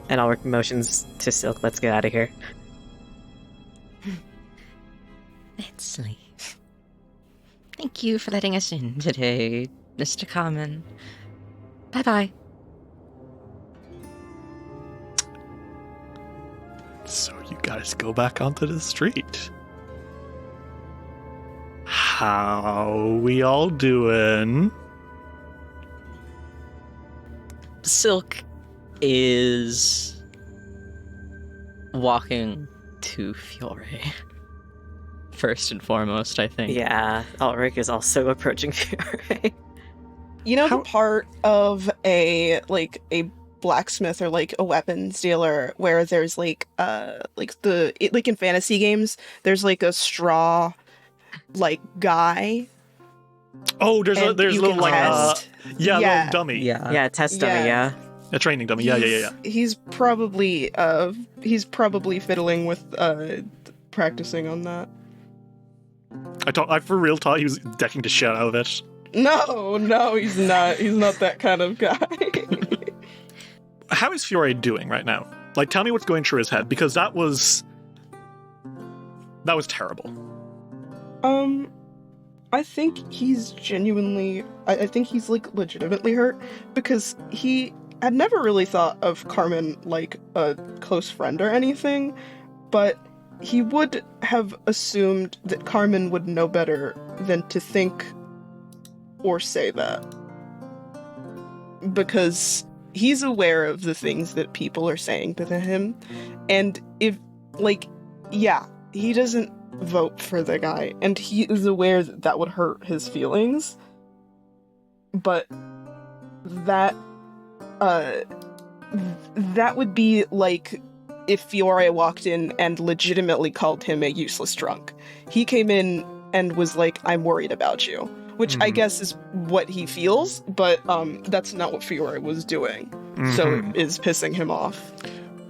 And Ulrich motions to Silk, let's get out of here. Let's leave. Thank you for letting us in today, Mr. Carmen. Bye-bye. So you guys go back onto the street. How we all doing? Silk is walking to Fiore. First and foremost, I think. Yeah, Ulrich is also approaching Fiore. You know the part of a blacksmith or like a weapons dealer where there's in fantasy games there's like a straw like guy. Oh, there's a little like little dummy. Yeah, test dummy. Yeah, a training dummy. Yeah. He's probably fiddling with practicing on that. I for real thought he was decking the shit out of it. No, he's not. He's not that kind of guy. How is Fiore doing right now? Like, tell me what's going through his head, because that was terrible. I think he's genuinely. I think he's like legitimately hurt because he had never really thought of Carmen like a close friend or anything, but he would have assumed that Carmen would know better than to think or say that. Because he's aware of the things that people are saying to him, and if, he doesn't vote for the guy, and he is aware that that would hurt his feelings, but that would be like if Fiore walked in and legitimately called him a useless drunk. He came in and was like, I'm worried about you, which I guess is what he feels, but that's not what Fiore was doing. So it is pissing him off,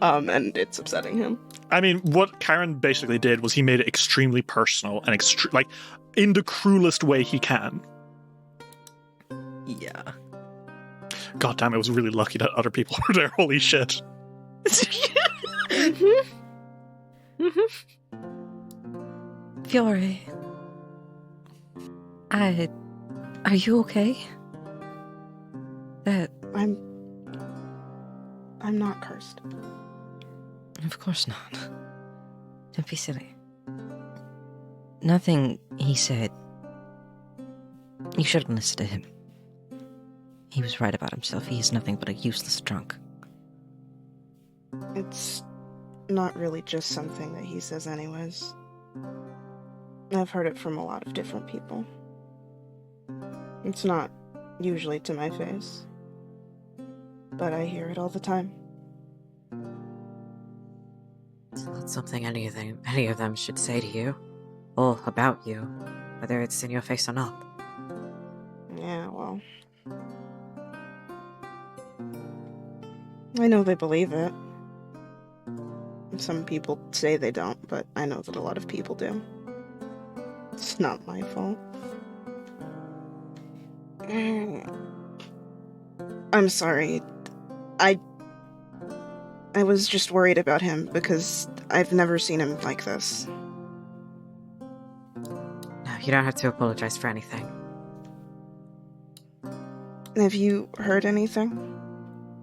and it's upsetting him. I mean, what Karen basically did was he made it extremely personal and in the cruelest way he can. Yeah. God damn, it was really lucky that other people were there. Holy shit. Fiore. Are you okay? I'm not cursed. Of course not. Don't be silly. Nothing he said. You shouldn't listen to him. He was right about himself. He is nothing but a useless drunk. It's not really just something that he says anyways. I've heard it from a lot of different people. It's not usually to my face, but I hear it all the time. It's not something any of them should say to you, or about you, whether it's in your face or not. Yeah, well, I know they believe it. Some people say they don't, but I know that a lot of people do. It's not my fault. I'm sorry. I was just worried about him because I've never seen him like this. No, you don't have to apologize for anything. Have you heard anything?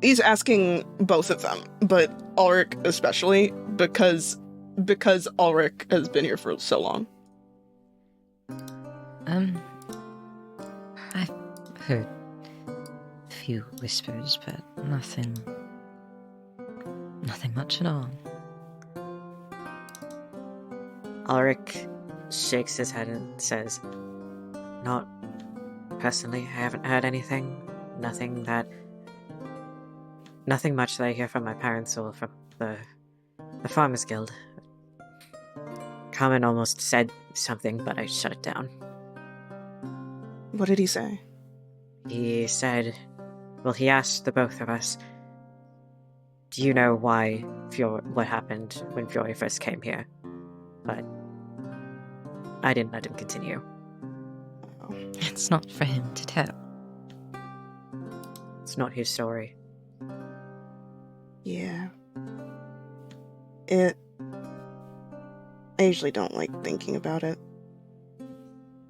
He's asking both of them, but Ulrich especially, because Ulrich has been here for so long. I've heard a few whispers, but nothing much at all. Ulrich shakes his head and says, "Not personally, I haven't heard anything. Nothing much that I hear from my parents or from the Farmers Guild." Carmen almost said something, but I shut it down. What did he say? He said, he asked the both of us, "Do you know what happened when Fiore first came here?" But I didn't let him continue. It's not for him to tell. It's not his story. Yeah. I usually don't like thinking about it.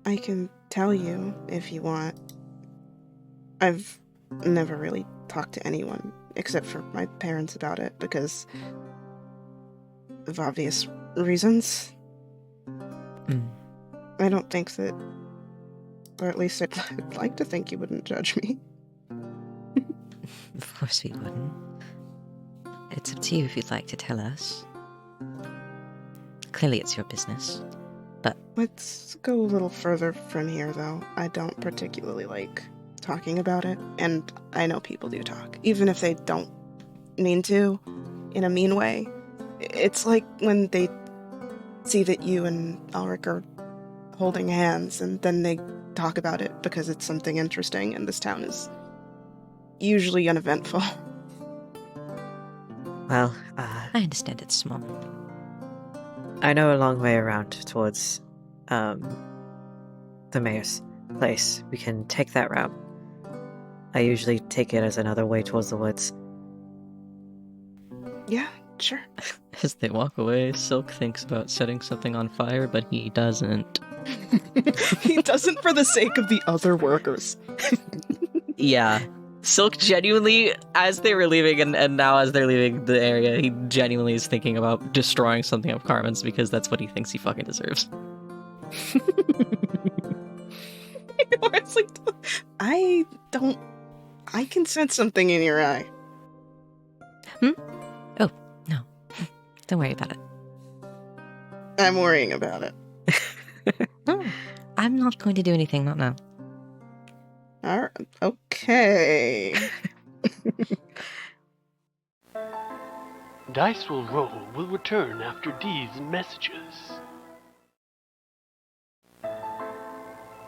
I can tell you if you want. I've never really talked to anyone except for my parents about it because of obvious reasons. I don't think that, or at least I'd like to think you wouldn't judge me. Of course we wouldn't. It's up to you if you'd like to tell us. Clearly it's your business, but... Let's go a little further from here, though. I don't particularly like talking about it, and I know people do talk, even if they don't mean to, in a mean way. It's like when they see that you and Ulrich are holding hands, and then they talk about it because it's something interesting, and this town is usually uneventful. Well, I understand it's small. I know a long way around towards the mayor's place. We can take that route. I usually take it as another way towards the woods. Yeah, sure. As they walk away, Silk thinks about setting something on fire, but he doesn't. He doesn't for the sake of the other workers. Yeah. Silk genuinely, as they were leaving and now as they're leaving the area, he genuinely is thinking about destroying something of Carmen's because that's what he thinks he fucking deserves. It's like, I can sense something in your eye. Oh, no. Don't worry about it. I'm worrying about it. No, I'm not going to do anything, not now. Alright, okay. Dice Will Roll will return after these messages.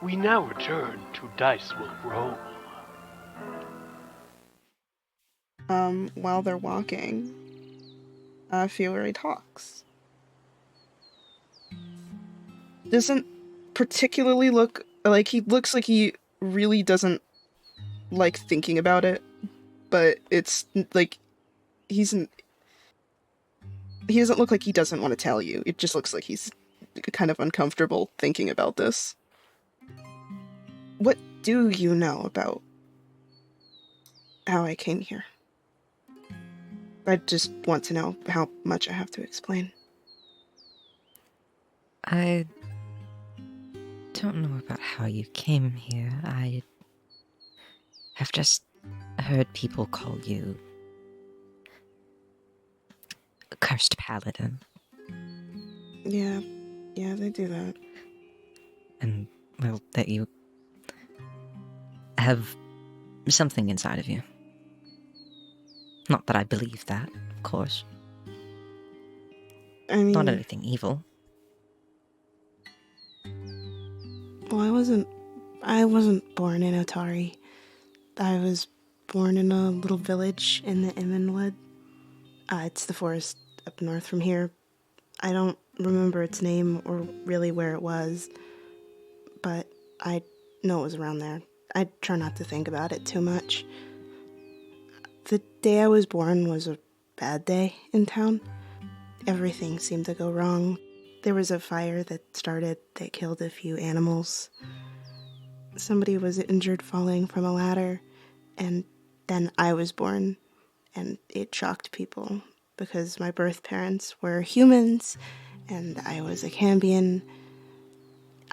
We now return to Dice Will Roll. While they're walking, Fiore talks. Doesn't particularly look like he looks like he really doesn't like thinking about it, but it's like he doesn't look like he doesn't want to tell you. It just looks like he's kind of uncomfortable thinking about this. What do you know about how I came here? I just want to know how much I have to explain. I don't know about how you came here. I have just heard people call you a cursed paladin. Yeah, they do that. And, well, that you have something inside of you. Not that I believe that, of course. I mean, not anything evil. Well, I wasn't born in Otari. I was born in a little village in the Immenwood. It's the forest up north from here. I don't remember its name or really where it was, but I know it was around there. I try not to think about it too much. The day I was born was a bad day in town. Everything seemed to go wrong. There was a fire that started that killed a few animals. Somebody was injured falling from a ladder, and then I was born, and it shocked people because my birth parents were humans, and I was a Cambion.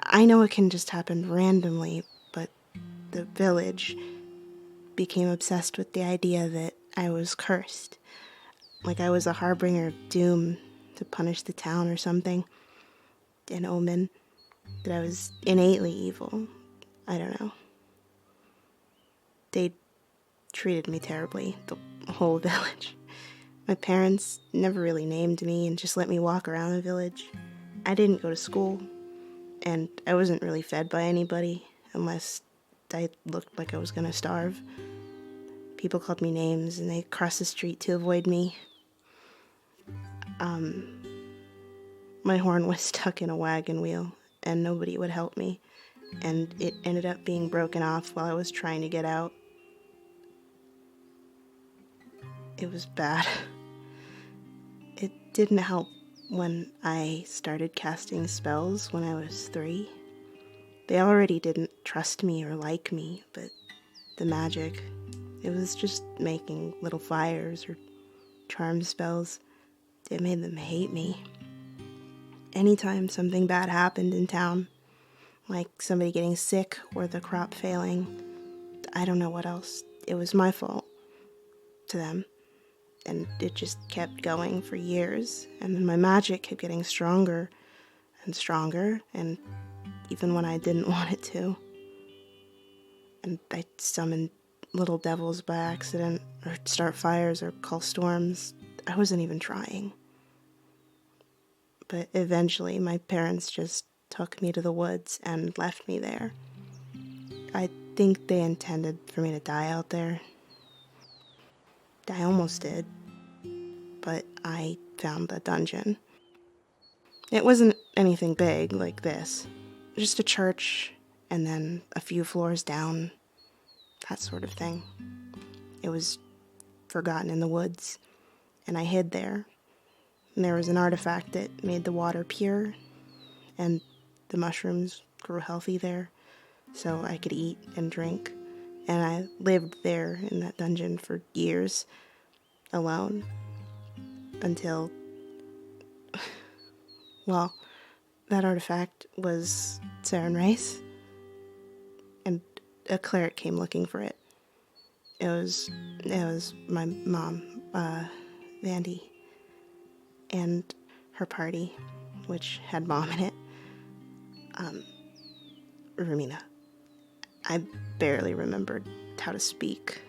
I know it can just happen randomly, but the village became obsessed with the idea that I was cursed. Like I was a harbinger of doom to punish the town or something. An omen. that I was innately evil. I don't know. They treated me terribly, the whole village. My parents never really named me and just let me walk around the village. I didn't go to school, and I wasn't really fed by anybody unless I looked like I was gonna starve. People called me names, and they crossed the street to avoid me. My horn was stuck in a wagon wheel, and nobody would help me, and it ended up being broken off while I was trying to get out. It was bad. It didn't help when I started casting spells when I was 3. They already didn't trust me or like me, but the magic, it was just making little fires or charm spells. It made them hate me. Anytime something bad happened in town, like somebody getting sick or the crop failing, I don't know what else, it was my fault to them. And it just kept going for years, and then my magic kept getting stronger and stronger, and even when I didn't want it to. And I summoned little devils by accident, or start fires, or call storms. I wasn't even trying. But eventually my parents just took me to the woods and left me there. I think they intended for me to die out there. I almost did, but I found the dungeon. It wasn't anything big like this, just a church and then a few floors down, that sort of thing. It was forgotten in the woods, and I hid there. And there was an artifact that made the water pure, and the mushrooms grew healthy there, so I could eat and drink. And I lived there in that dungeon for years, alone, until, well, that artifact was Saren Race, and a cleric came looking for it. It was my mom, Vandy, and her party, which had mom in it. Rumina. I barely remembered how to speak.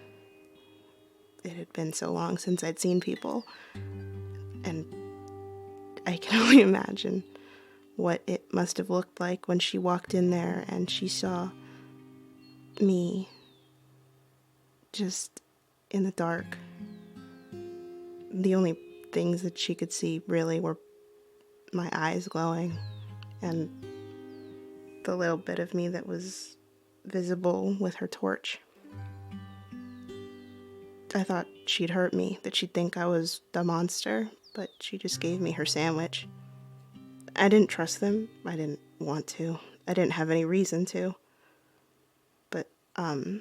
It had been so long since I'd seen people, and I can only imagine what it must have looked like when she walked in there and she saw me just in the dark. The only things that she could see really were my eyes glowing and the little bit of me that was visible with her torch. I thought she'd hurt me, that she'd think I was the monster, but she just gave me her sandwich. I didn't trust them. I didn't want to. I didn't have any reason to. But, Mama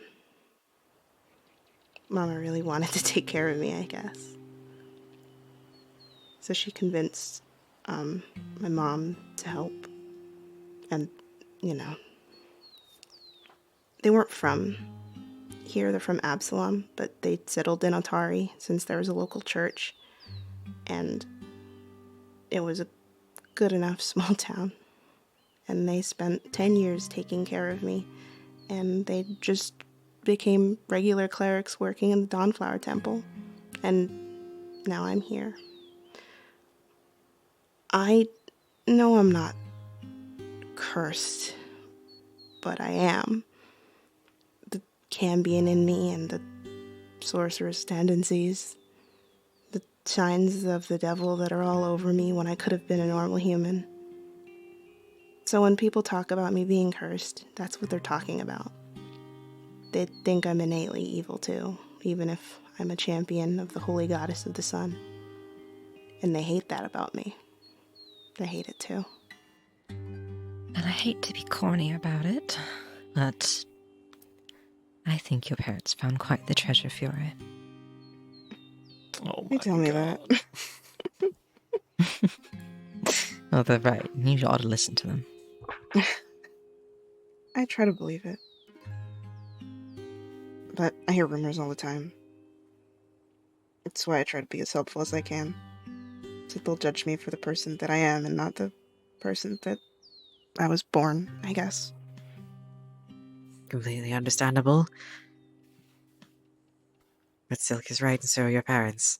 really wanted to take care of me, I guess. So she convinced, my mom to help. And, they weren't from here, they're from Absalom, but they settled in Otari since there was a local church. And it was a good enough small town. And they spent 10 years taking care of me. And they just became regular clerics working in the Dawnflower Temple. And now I'm here. I know I'm not cursed, but I am. The Cambion in me and the sorceress tendencies. The signs of the devil that are all over me when I could have been a normal human. So when people talk about me being cursed, that's what they're talking about. They think I'm innately evil too, even if I'm a champion of the holy goddess of the sun. And they hate that about me. They hate it too. And I hate to be corny about it, but I think your parents found quite the treasure, Fury. Oh my You tell me God. that. Oh, they're right. You ought to listen to them. I try to believe it. But I hear rumors all the time. It's why I try to be as helpful as I can. So they'll judge me for the person that I am and not the person that I was born, I guess. Completely understandable. But Silk is right, and so are your parents.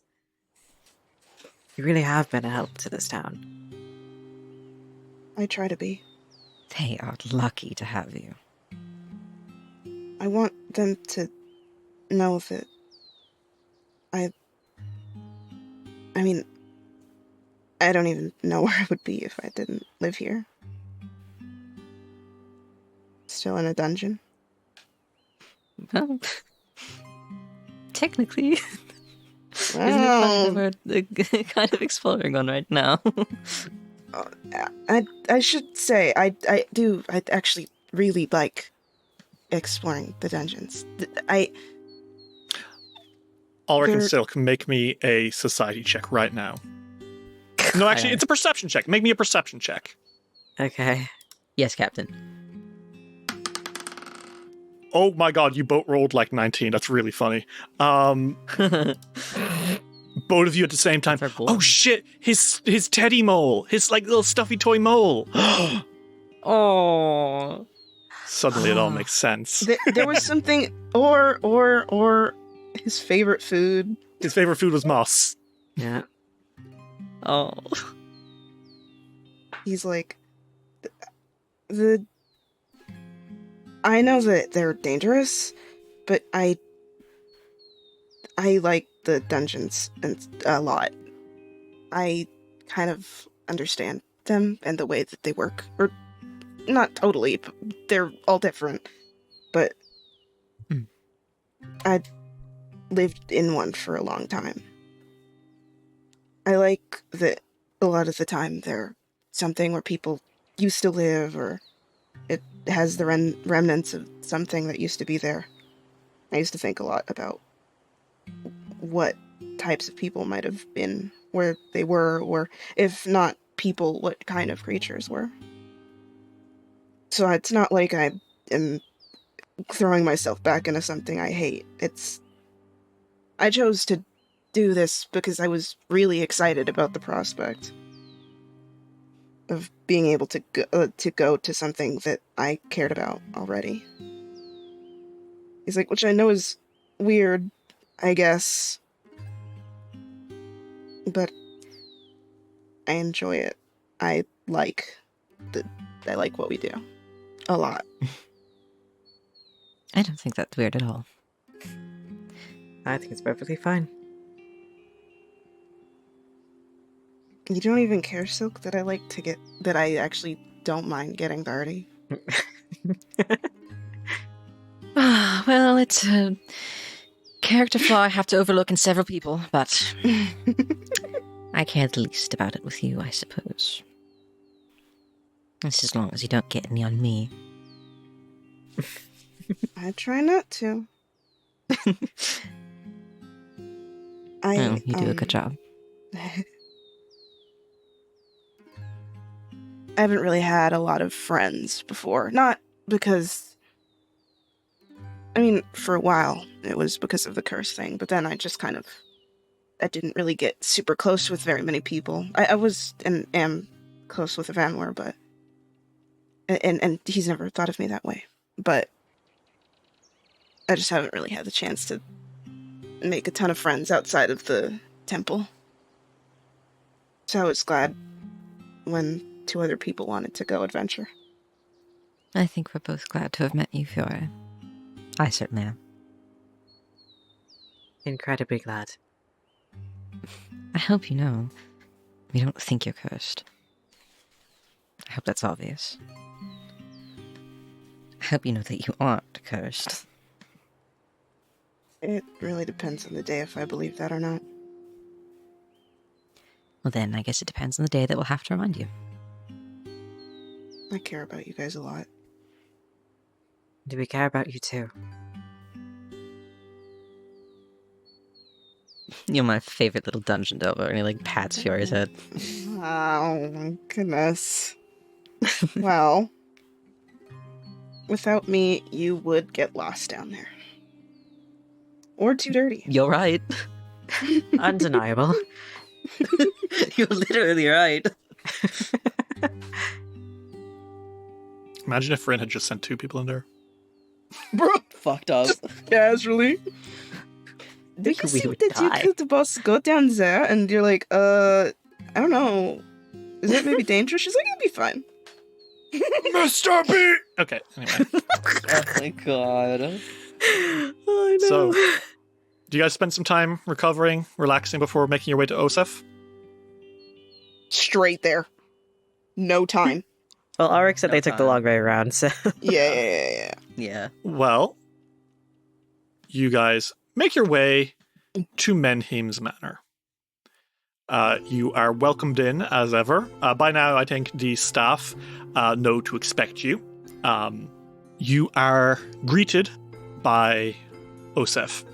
You really have been a help to this town. I try to be. They are lucky to have you. I want them to know that I mean, I don't even know where I would be if I didn't live here. Still in a dungeon. Well, technically. Well, Isn't it we're kind of exploring on right now? I should say, I actually really like exploring the dungeons. Ulrich and Silk, make me a society check right now. No, actually, it's a perception check. Make me a perception check. Okay. Yes, Captain. Oh my god, you both rolled like 19. That's really funny. Both of you at the same time. Oh shit, his teddy mole. His like little stuffy toy mole. Oh. Suddenly it all makes sense. There was something, or his favorite food. His favorite food was moss. Yeah. Oh. He's like, I know that they're dangerous, but I like the dungeons a lot. I kind of understand them and the way that they work. Or, not totally, but they're all different. But I lived in one for a long time. I like that a lot of the time they're something where people used to live, or it has the remnants of something that used to be there. I used to think a lot about what types of people might have been where they were, or if not people, what kind of creatures were. So it's not like I am throwing myself back into something I hate. I chose to do this because I was really excited about the prospect of being able to go to something that I cared about already. He's like, which I know is weird, I guess, but I enjoy it. I like what we do a lot. I don't think that's weird at all. I think it's perfectly fine. You don't even care, Silk, that I actually don't mind getting dirty? Well, it's a character flaw I have to overlook in several people, but I care the least about it with you, I suppose. That's as long as you don't get any on me. I try not to. You do a good job. I haven't really had a lot of friends before. Not because... I mean, for a while, it was because of the curse thing, but then I just kind of... I didn't really get super close with very many people. I was and am close with Evanwar, but... And he's never thought of me that way. But... I just haven't really had the chance to make a ton of friends outside of the temple. So I was glad when 2 other people wanted to go adventure. I think we're both glad to have met you, Fiora. I certainly am. Incredibly glad. I hope you know, we don't think you're cursed. I hope that's obvious. I hope you know that you aren't cursed. It really depends on the day if I believe that or not. Well then, I guess it depends on the day that we'll have to remind you. I care about you guys a lot. Do we care about you too? You're my favorite little dungeon delver, and he like pats Fiora's head. Oh my goodness. Well, without me, you would get lost down there. Or too dirty. You're right. Undeniable. You're literally right. Imagine if Rin had just sent 2 people in there. Bro, Fucked up. casually. Do you think that you could boss go down there and you're like, I don't know. Is that maybe dangerous? She's like, it'll be fine. Mr. B! Okay, anyway. Oh my god. Oh, no. So, do you guys spend some time recovering, relaxing before making your way to Osef? Straight there. No time. Well, Auric said No they took the time. long way around, so... Yeah. Well, you guys make your way to Menheim's Manor. You are welcomed in as ever. By now, I think the staff know to expect you. You are greeted by Osef.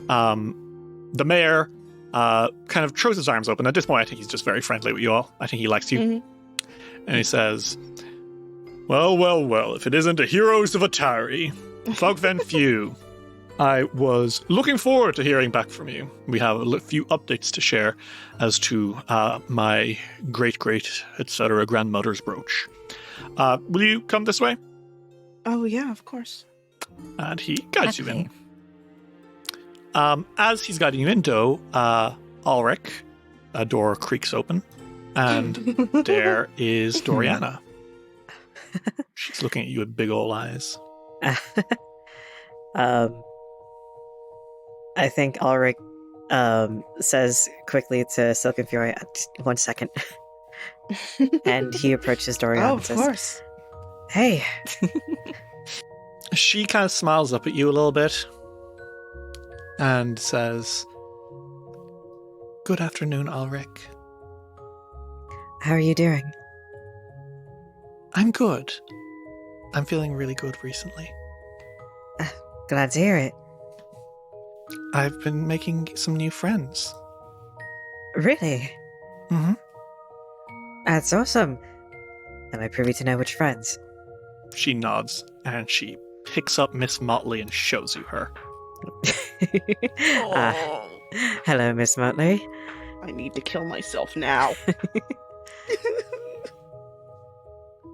The mayor kind of throws his arms open. At this point, I think he's just very friendly with you all. I think he likes you. Mm-hmm. And he says, well, if it isn't the heroes of Otari, Fogfen Few. I was looking forward to hearing back from you. We have a few updates to share as to my great, etc. grandmother's brooch. Will you come this way? Oh, yeah, of course. And he guides you in. As he's guiding you in, though, Ulrich, a door creaks open, and there is Doriana. She's looking at you with big old eyes. I think Ulrich says quickly to Silken Fury, 1 second. And he approaches Doriana Oh, and of says, course. Hey. She kind of smiles up at you a little bit and says, Good afternoon, Ulrich. How are you doing? I'm good. I'm feeling really good recently. Glad to hear it. I've been making some new friends. Really? Mm-hmm. That's awesome. Am I privy to know which friends? She nods, and she picks up Miss Motley and shows you her. Hello, Miss Motley. I need to kill myself now.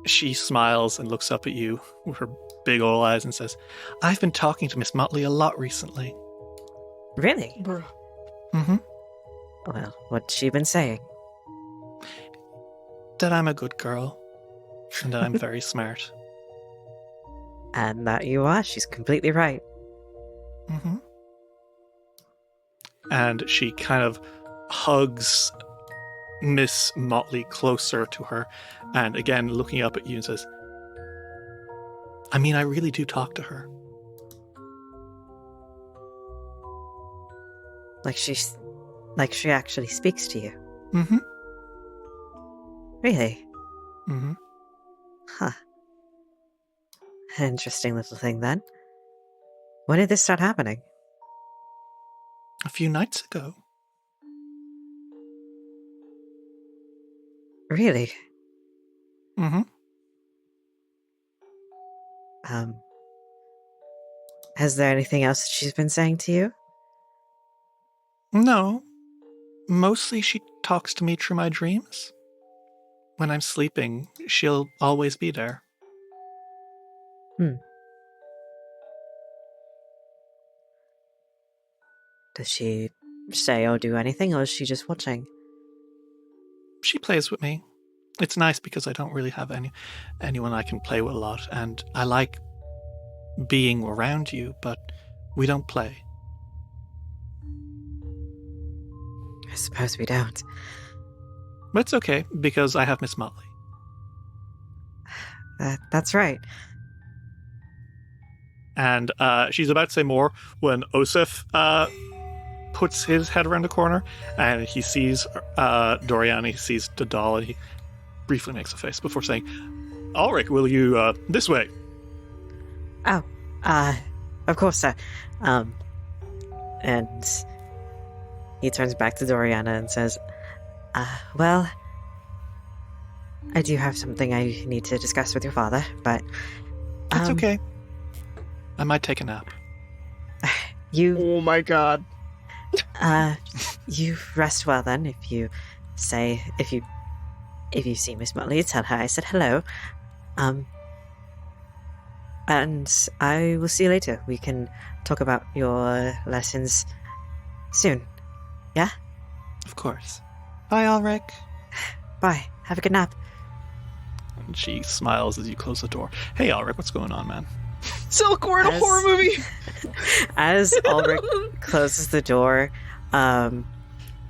She smiles and looks up at you with her big old eyes and says, I've been talking to Miss Motley a lot recently. Really? Bruh. Mm-hmm. Well, what's she been saying? That I'm a good girl, and that I'm very smart. And that you are. She's completely right. Mm-hmm. And she kind of hugs Miss Motley closer to her, and again looking up at you and says, I mean, I really do talk to her. Like she actually speaks to you. Mm-hmm. Really? Mm-hmm. Huh. Interesting little thing then. When did this start happening? A few nights ago. Really? Mm-hmm. Has there anything else that she's been saying to you? No. Mostly she talks to me through my dreams. When I'm sleeping, she'll always be there. Does she say or do anything, or is she just watching? She plays with me. It's nice because I don't really have anyone I can play with a lot, and I like being around you, but we don't play. I suppose we don't. But it's okay, because I have Miss Motley. That's right. And she's about to say more when Osef puts his head around the corner, and he sees Dorian, he sees the doll, and he briefly makes a face before saying, Ulrich, will you, this way? Oh, of course, sir. And he turns back to Doriana and says, well, I do have something I need to discuss with your father, but... That's okay. I might take a nap. Oh my god. You rest well then. If you see Miss Motley, tell her I said hello. And I will see you later. We can talk about your lessons soon. Yeah? Of course. Bye, Ulrich. Bye. Have a good nap. And she smiles as you close the door. Hey, Ulrich, what's going on, man? Silkwood, a horror movie! As Ulrich closes the door,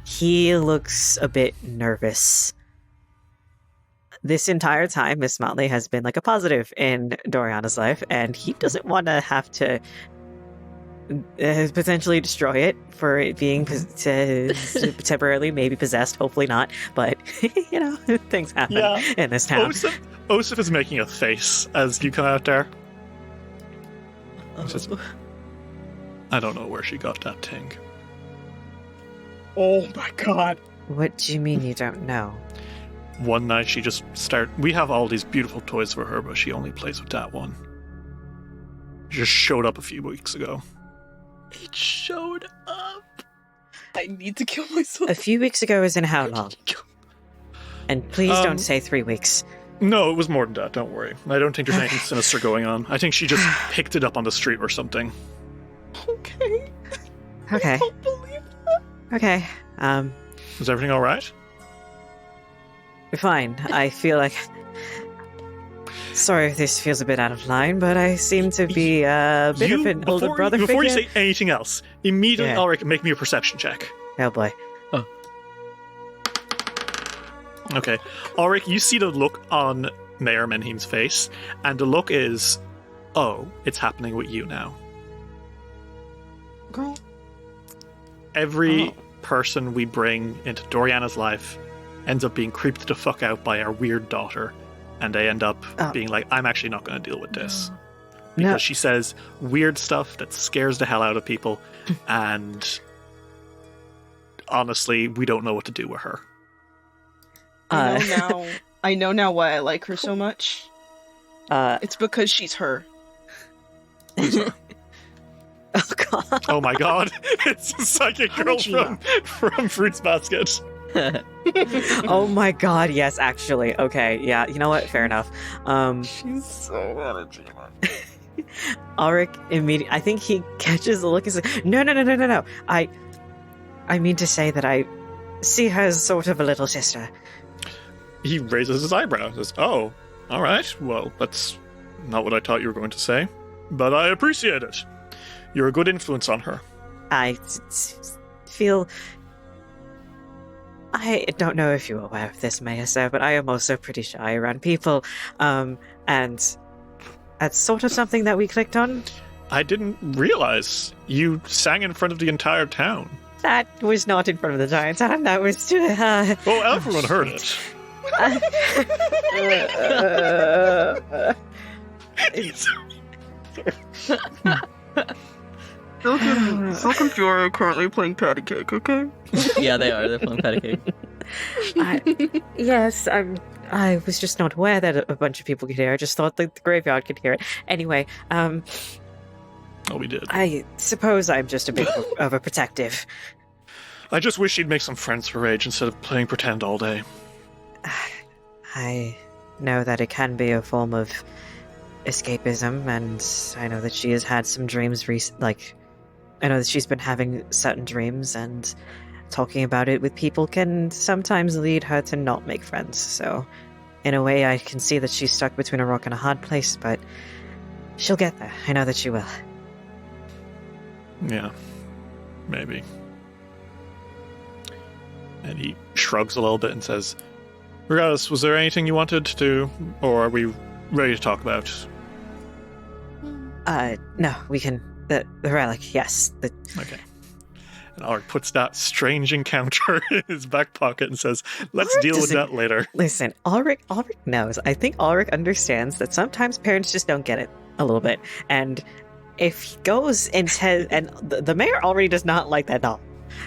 he looks a bit nervous. This entire time, Miss Motley has been like a positive in Doriana's life, and he doesn't want to have to potentially destroy it for it being temporarily maybe possessed, hopefully not, but things happen in this town. Osif is making a face as you come out there. Says, I don't know where she got that thing. Oh my god. What do you mean you don't know? One night she just we have all these beautiful toys for her, but she only plays with that one. She just showed up a few weeks ago. It showed up. I need to kill myself. A few weeks ago is in how long? And please don't say 3 weeks. No, it was more than that, don't worry. I don't think there's anything sinister going on. I think she just picked it up on the street or something. Okay. Okay. I don't believe that. Okay. Is everything alright? Fine. I feel like... Sorry if this feels a bit out of line, but I seem to be a bit of an older brother Before figure. you say anything else, immediately, Ulrich, make me a perception check. Oh boy. Oh. Okay. Ulrich, you see the look on Mayor Menheim's face, and the look is, oh, it's happening with you now. Girl. Every person we bring into Doriana's life ends up being creeped the fuck out by our weird daughter, and they end up being like, I'm actually not going to deal with this. Because she says weird stuff that scares the hell out of people, and honestly, we don't know what to do with her. I know now why I like her so much. It's because she's her. Who's her? Oh god. Oh my god. It's a psychic girl from Fruits Basket. Oh my god, yes, actually. Okay, yeah, you know what? Fair enough. She's so Hanajima. Ulrich immediately, I think he catches the look and says, No. I mean to say that I see her as sort of a little sister. He raises his eyebrow and says, oh, alright, well, that's not what I thought you were going to say. But I appreciate it. You're a good influence on her. I feel... I don't know if you're aware of this, Mayor Sir, but I am also pretty shy around people, and that's sort of something that we clicked on. I didn't realize you sang in front of the entire town. That was not in front of the entire town, that was to... Well, everyone heard it. Silk and Fiora are currently playing patty cake, okay? Yeah, they are. They're playing patty cake. Yes, I was just not aware that a bunch of people could hear. I just thought that the graveyard could hear it. Anyway, oh, we did. I suppose I'm just a bit of a protective. I just wish she'd make some friends for Rage instead of playing pretend all day. I know that it can be a form of escapism, and I know that she has had some dreams I know that she's been having certain dreams, and talking about it with people can sometimes lead her to not make friends. So, in a way, I can see that she's stuck between a rock and a hard place, but she'll get there. I know that she will. Yeah, maybe. And he shrugs a little bit and says, regardless, was there anything you wanted to do, or are we ready to talk about? No, we can... The relic, yes. Okay. And Ulrich puts that strange encounter in his back pocket and says, let's deal with that later. Listen, Ulrich knows. I think Ulrich understands that sometimes parents just don't get it a little bit. And if he goes and says... And the mayor already does not like that doll.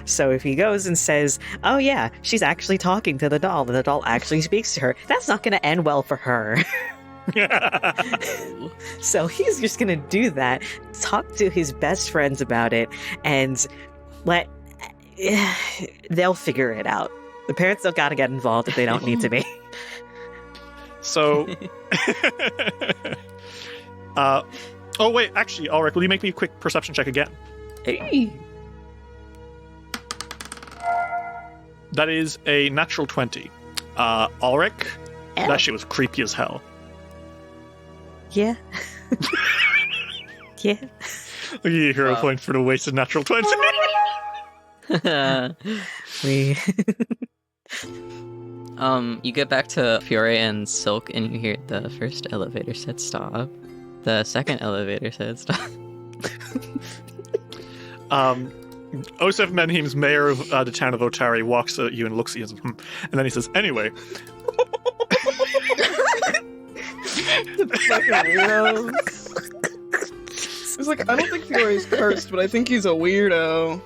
So if he goes and says, oh yeah, she's actually talking to the doll, and the doll actually speaks to her, that's not going to end well for her. So he's just gonna do that, talk to his best friends about it, and they'll figure it out. The parents don't gotta get involved if they don't need to be. So Oh, wait, actually, Ulrich, will you make me a quick perception check again? Hey. That is a natural 20. Ulrich, that shit was creepy as hell. Yeah. Yeah. I'll give you a hero point for the wasted natural 20. You get back to Fiore and Silk, and you hear the first elevator said stop. The second elevator said stop. Osef Menhim's mayor of the town of Otari walks at you and looks at you and then he says, anyway. It's like, I don't think Fiore's cursed, but I think he's a weirdo.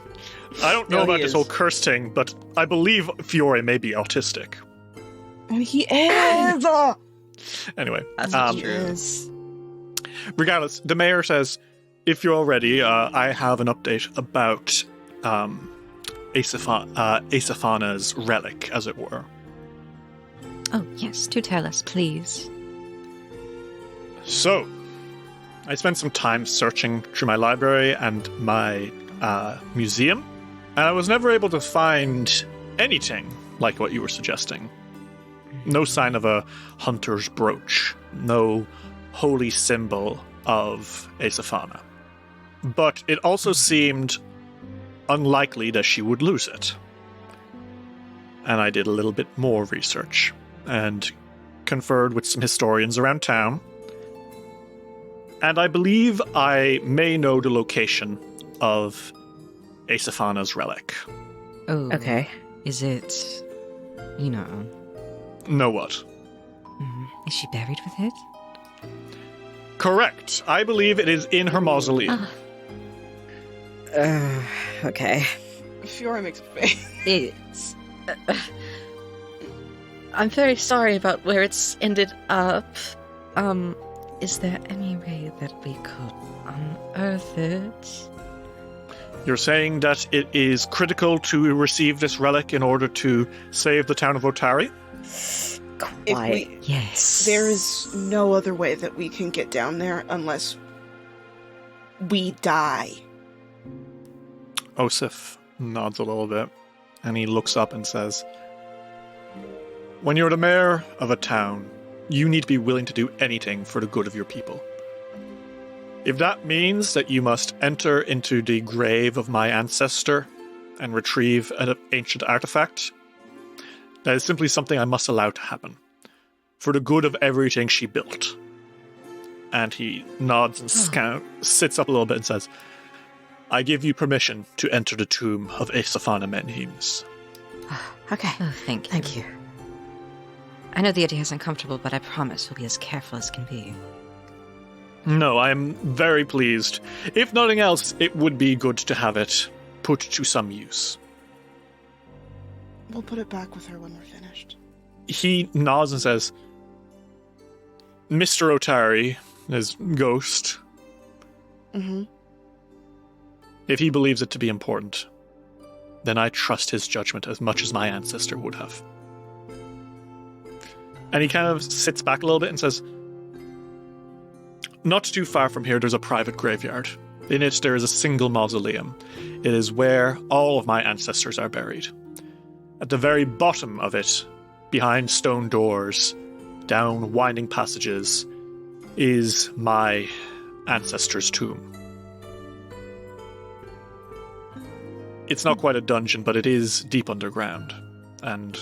I don't know about this whole curse thing, but I believe Fiore may be autistic. And he is! Anyway. That's true. Regardless, the mayor says, if you're all ready, I have an update about Asaphana's relic, as it were. Oh, yes, do tell us, please. So, I spent some time searching through my library and my museum, and I was never able to find anything like what you were suggesting. No sign of a hunter's brooch, no holy symbol of Asaphana. But it also seemed unlikely that she would lose it. And I did a little bit more research and conferred with some historians around town. And I believe I may know the location of Asaphana's relic. Oh. Okay. Is it, Know what? Is she buried with it? Correct. I believe it is in her mausoleum. Okay. Fiore makes a face. It's... I'm very sorry about where it's ended up. Is there any way that we could unearth it? You're saying that it is critical to receive this relic in order to save the town of Otari? Yes. There is no other way that we can get down there unless we die. Osif nods a little bit, and he looks up and says, when you're the mayor of a town, you need to be willing to do anything for the good of your people. If that means that you must enter into the grave of my ancestor and retrieve an ancient artifact, that is simply something I must allow to happen, for the good of everything she built. And he nods and sits up a little bit and says, I give you permission to enter the tomb of Asaphana Menhims. Okay. Oh, thank you. Thank you. I know the idea is uncomfortable, but I promise we'll be as careful as can be. No, I am very pleased. If nothing else, it would be good to have it put to some use. We'll put it back with her when we're finished. He nods and says, Mr. Otari, his ghost, if he believes it to be important, then I trust his judgment as much as my ancestor would have. And he kind of sits back a little bit and says, not too far from here, there's a private graveyard. In it, there is a single mausoleum. It is where all of my ancestors are buried. At the very bottom of it, behind stone doors, down winding passages, is my ancestor's tomb. It's not quite a dungeon, but it is deep underground, and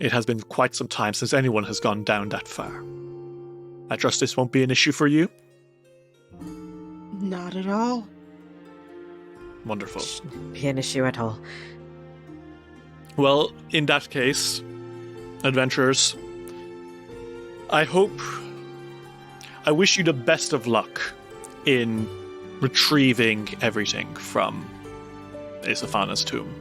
it has been quite some time since anyone has gone down that far. I trust this won't be an issue for you? Not at all. Wonderful. Shouldn't be an issue at all. Well, in that case, adventurers, I wish you the best of luck in retrieving everything from Asaphana's tomb.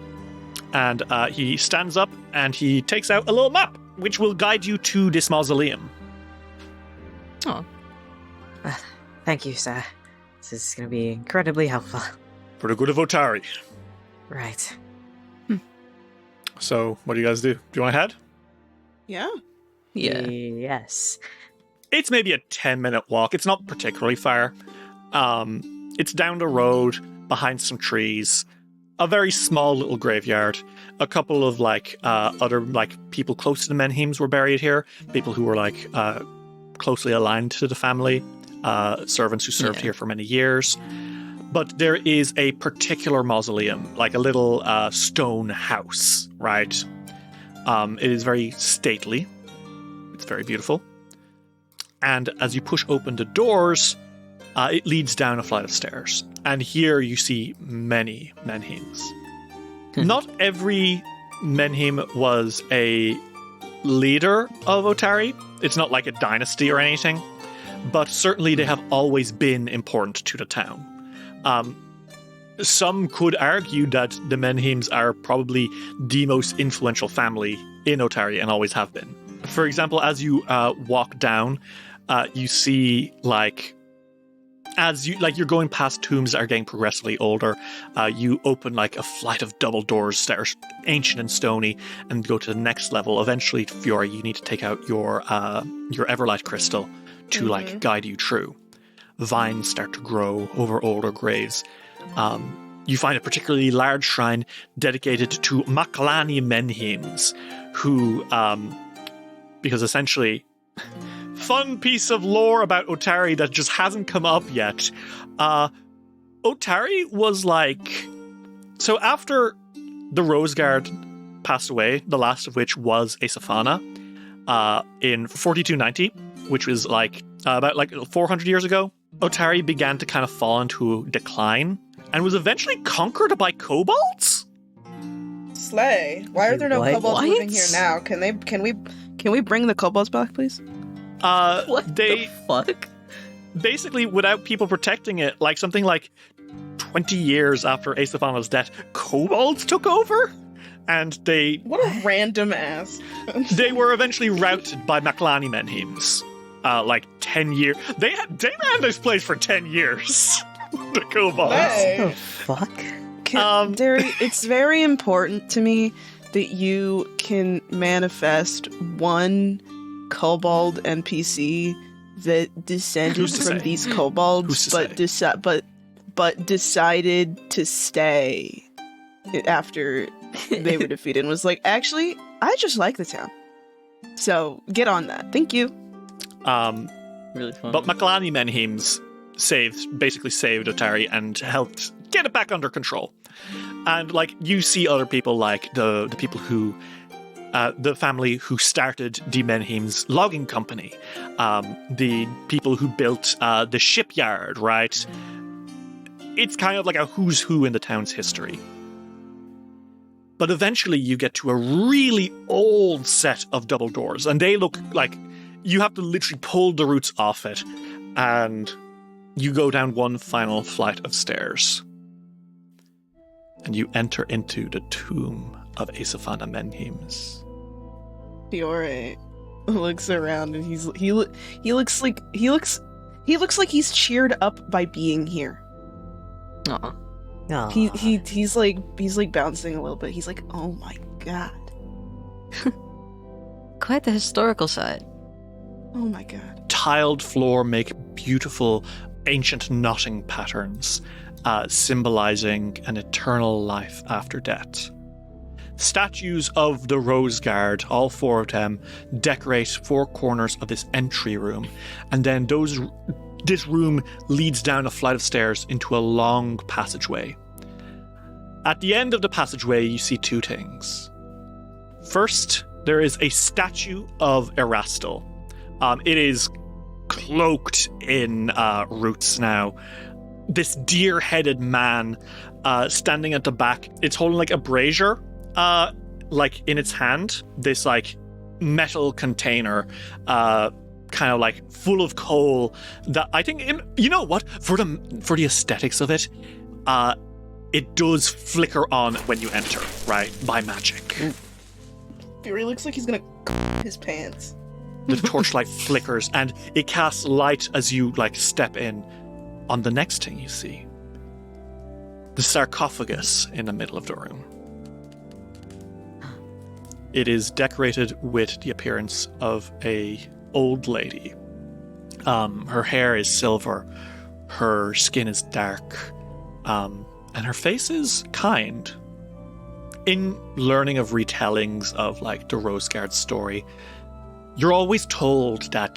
And he stands up and he takes out a little map, which will guide you to this mausoleum. Oh. Thank you, sir. This is going to be incredibly helpful. For the good of Otari. Right. So, what do you guys do? Do you want to head? Yeah. Yeah. Yes. It's maybe a 10-minute walk. It's not particularly far. It's down the road, behind some trees, a very small little graveyard. A couple of other people close to the Menhims were buried here. People who were closely aligned to the family, servants who served here for many years. But there is a particular mausoleum, like a little stone house, right? It is very stately. It's very beautiful. And as you push open the doors, it leads down a flight of stairs. And here you see many Menhims. Not every Menhim was a leader of Otari. It's not like a dynasty or anything. But certainly they have always been important to the town. Some could argue that the Menhims are probably the most influential family in Otari and always have been. For example, as you walk down, you see you're going past tombs that are getting progressively older, you open a flight of double doors that are ancient and stony and go to the next level. Eventually, Fiora, you need to take out your Everlight crystal to guide you through. Vines start to grow over older graves. You find a particularly large shrine dedicated to Makalani Menhims, who, because essentially, fun piece of lore about Otari that just hasn't come up yet. Otari was so after the Roseguard passed away, the last of which was Aesafana, in 4290, which was about 400 years ago, Otari began to kind of fall into decline and was eventually conquered by kobolds. Slay. Why are there no kobolds moving here now? Can we bring the kobolds back, please? What the fuck? Basically, without people protecting it, something like 20 years after Aesafana's death, kobolds took over, and they... What a random ass. They were eventually routed by Makalani Menhims. 10 years. They ran this place for 10 years. The kobolds. Hey. What the fuck? Derry, it's very important to me that you can manifest one kobold NPC that descended from these kobolds, but decided to stay after they were defeated and was actually, I just like the town. So get on that. Thank you. Really fun. But Makalani Menhims basically saved Otari and helped get it back under control. And you see other people the people who the family who started the Menhim's logging company, the people who built the shipyard, right? It's kind of like a who's who in the town's history. But eventually you get to a really old set of double doors, and they look like you have to literally pull the roots off it, and you go down one final flight of stairs. And you enter into the tomb of Aesafana Menhims. Fiore looks around and he looks like he's cheered up by being here. Aw. He's bouncing a little bit. He's like, oh my god. Quite the historical side. Oh my god. Tiled floor make beautiful ancient knotting patterns, symbolizing an eternal life after death. Statues of the Roseguard, all four of them, decorate four corners of this entry room, and then this room leads down a flight of stairs into a long passageway. At the end of the passageway, you see two things. First, there is a statue of Erastil. It is cloaked in roots now. This deer-headed man standing at the back. It's holding a brazier, in its hand. This metal container, kind of full of coal. That I think, you know what? For the aesthetics of it, it does flicker on when you enter, right? By magic. Fury looks like he's gonna his pants. The torchlight flickers, and it casts light as you step in on the next thing you see. The sarcophagus in the middle of the room. It is decorated with the appearance of a old lady Her hair is silver, her skin is dark, and her face is kind. In learning of retellings of like the Roseguard story, you're always told that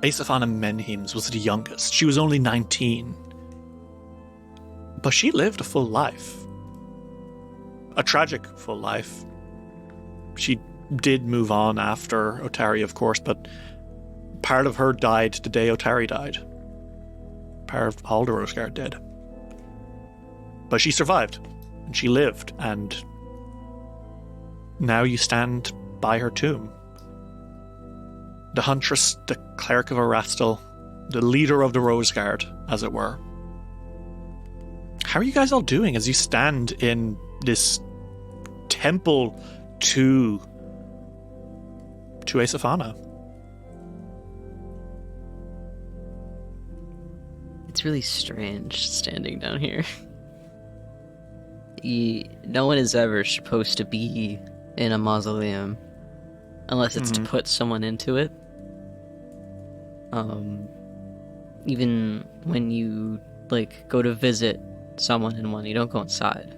Aesafana Menhims was the youngest. She was only 19. But she lived a full life. A tragic full life. She did move on after Otari, of course, but part of her died the day Otari died. Part of all the Roseguard did. But she survived, and she lived, and now you stand by her tomb. The Huntress, the Cleric of Erastil, the leader of the Roseguard, as it were. How are you guys all doing as you stand in this temple to Aesafana? It's really strange standing down here. No one is ever supposed to be in a mausoleum unless it's to put someone into it. Even when you go to visit someone in one, you don't go inside.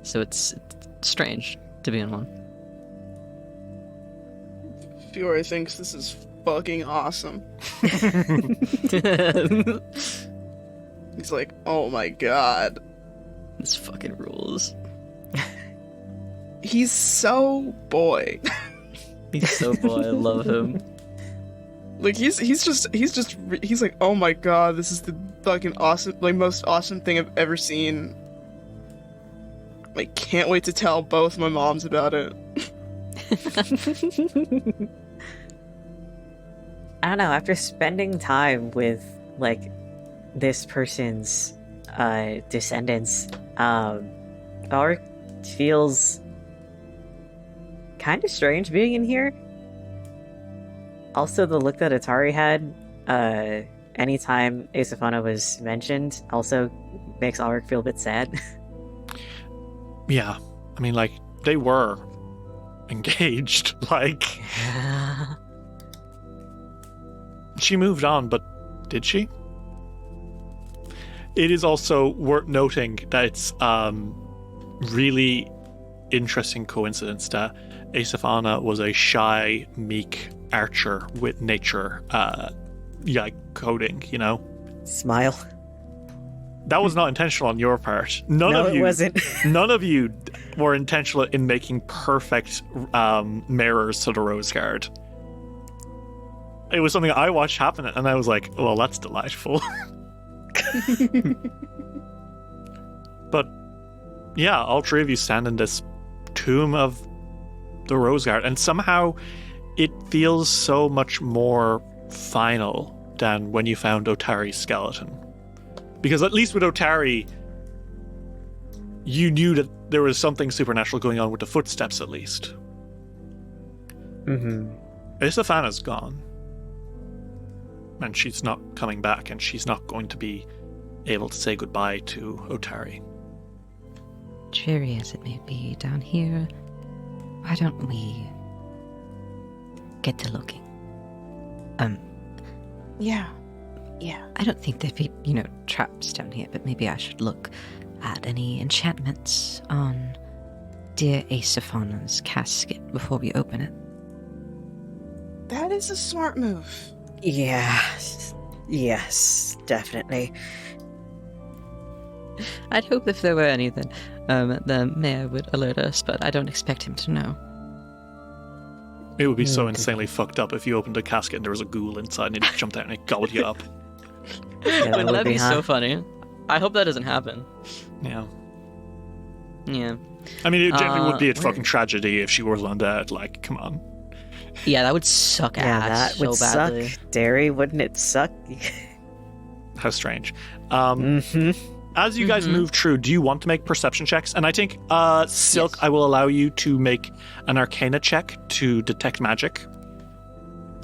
So it's strange to be in one. Fiore thinks this is fucking awesome. He's like, oh my god. This fucking rules. He's so boy. He's so boy, I love him. Like he's like, oh my god, this is the fucking awesome, most awesome thing I've ever seen. Can't wait to tell both my moms about it. I don't know, after spending time with this person's descendants, Ulrich feels kind of strange being in here. Also, the look that Otari had anytime Aesafana was mentioned also makes Ulrich feel a bit sad. Yeah, I mean, they were engaged, She moved on, but did she? It is also worth noting that it's really interesting coincidence that Aesafana was a shy, meek archer with nature coding, Smile. That was not intentional on your part. It wasn't. None of you were intentional in making perfect mirrors to the Roseguard. It was something I watched happen, and I was like, well, that's delightful. But, yeah, all three of you stand in this tomb of the Roseguard, and somehow it feels so much more final than when you found Otari's skeleton. Because at least with Otari, you knew that there was something supernatural going on with the footsteps, at least. Mm-hmm. Aesafana's gone. And she's not coming back, and she's not going to be able to say goodbye to Otari. Dreary as it may be down here, why don't we get to looking? Yeah. I don't think there'd be, traps down here, but maybe I should look at any enchantments on dear Aesafana's casket before we open it. That is a smart move. Yeah. Yes, definitely. I'd hope if there were anything, the mayor would alert us, but I don't expect him to know. It would be so insanely fucked up if you opened a casket and there was a ghoul inside and it jumped out and it gobbled you up. Yeah, Wouldn't that be so funny? I hope that doesn't happen. Yeah. Yeah. I mean, it generally would be a fucking tragedy if she was undead. Come on. Yeah, that would suck ass that would so badly. suck. Derry, wouldn't it suck? How strange. As you guys move through, do you want to make perception checks? And I think, Silk, yes. I will allow you to make an Arcana check to detect magic.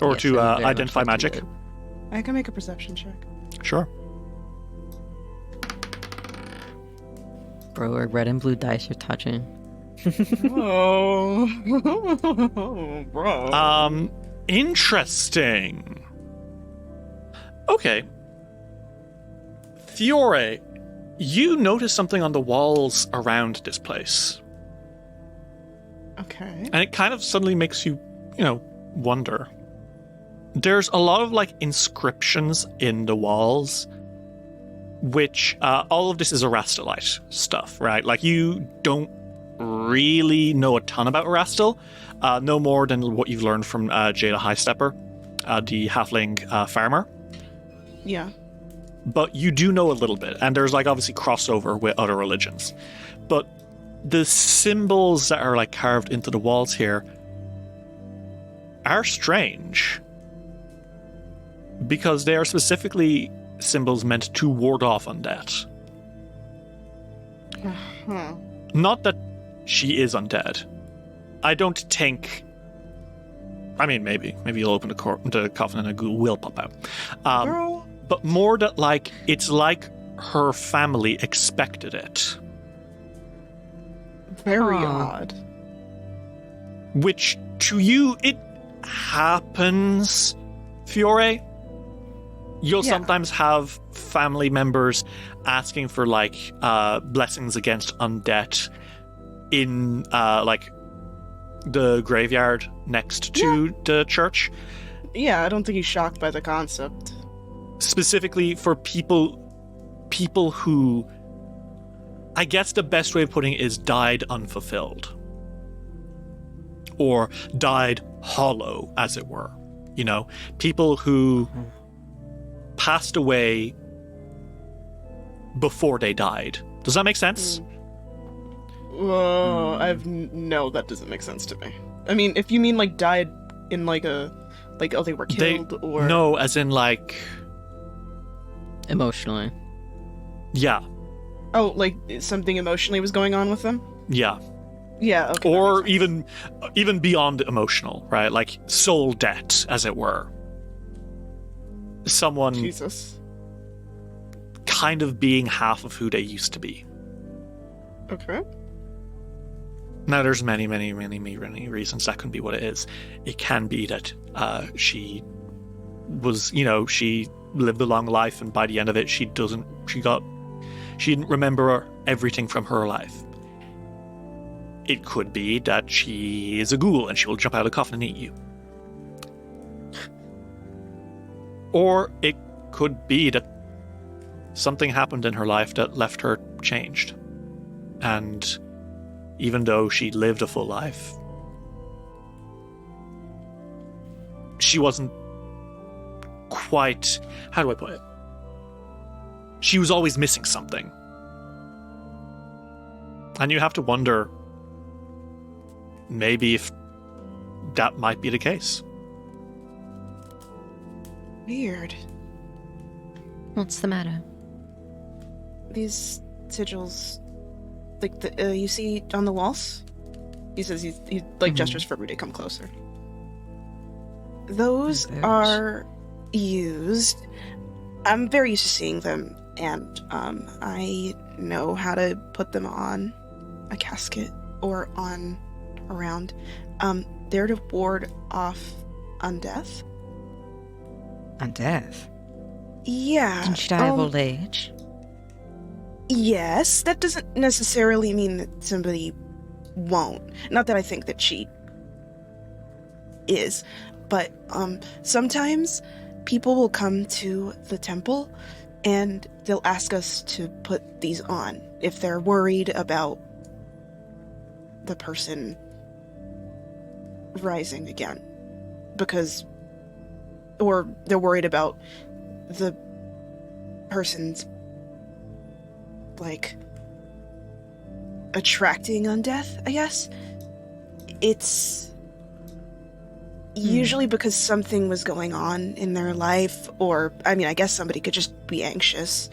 Or to identify magic. I can make a perception check. Sure. Bro, our red and blue dice are touching. Oh, bro. Interesting. Okay. Fiore, you notice something on the walls around this place. Okay. And it kind of suddenly makes you, wonder. There's a lot of, inscriptions in the walls, which, all of this is Erastilite stuff, right? You don't really know a ton about Erastil, no more than what you've learned from Jada Highstepper, the halfling farmer. Yeah. But you do know a little bit, and there's, obviously crossover with other religions. But the symbols that are, carved into the walls here are strange. Because they are specifically symbols meant to ward off undead. Uh-huh. Not that she is undead. I don't think... I mean, maybe. Maybe you'll open the coffin and a ghoul will pop out. Girl. But more that, it's like her family expected it. Very odd. Which, to you, it happens, Fiore. You'll sometimes have family members asking for, blessings against undead in, the graveyard next to the church. Yeah, I don't think he's shocked by the concept. Specifically for people who, I guess the best way of putting it is died unfulfilled. Or died hollow, as it were. People who passed away before they died. Does that make sense? No, that doesn't make sense to me. I mean, if you mean died in they were killed or... No, as in Emotionally. Yeah. Oh, something emotionally was going on with them? Yeah. Yeah, okay. Or even beyond emotional, right? Soul debt, as it were. Someone Jesus. kind of being half of who they used to be. Okay. Now, there's many, many, many, many reasons that can be what it is. It can be that she was, she lived a long life, and by the end of it, she didn't remember everything from her life. It could be that she is a ghoul and she will jump out of the coffin and eat you. Or it could be that something happened in her life that left her changed. And even though she lived a full life, she wasn't quite... How do I put it? She was always missing something. And you have to wonder, maybe if that might be the case. Weird. What's the matter? These sigils, you see on the walls? He says he gestures for Rudy to come closer. Those are used. I'm very used to seeing them, and I know how to put them on a casket or around. They're to ward off undeath. Undeath? Yeah. Didn't she die of old age? Yes, that doesn't necessarily mean that somebody won't. Not that I think that she is, but sometimes people will come to the temple and they'll ask us to put these on if they're worried about the person rising again. Or they're worried about the person's attracting undeath, I guess. It's usually because something was going on in their life, or, I guess somebody could just be anxious.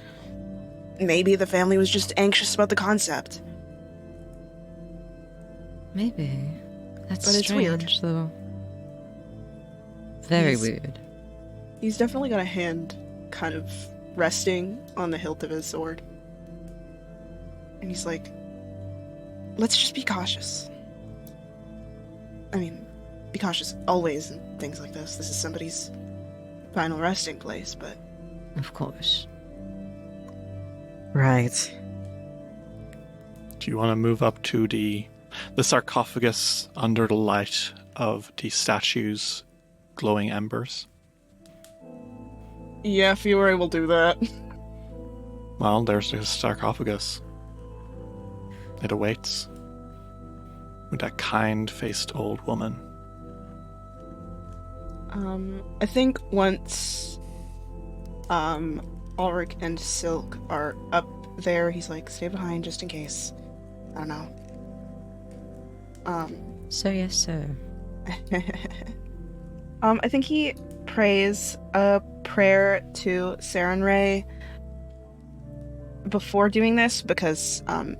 Maybe the family was just anxious about the concept. Maybe. That's but it's weird, though. Very weird. He's definitely got a hand kind of resting on the hilt of his sword. And he's like, let's just be cautious. Be cautious always in things like this. This is somebody's final resting place, but Of course. Right. Do you want to move up to the sarcophagus under the light of the statue's glowing embers? Yeah, Fiore will do that. Well, there's the sarcophagus. It awaits. With that kind-faced old woman. I think once Ulrich and Silk are up there, he's like, stay behind just in case. I don't know. So yes, sir. I think he prays a prayer to Sarenrae before doing this because I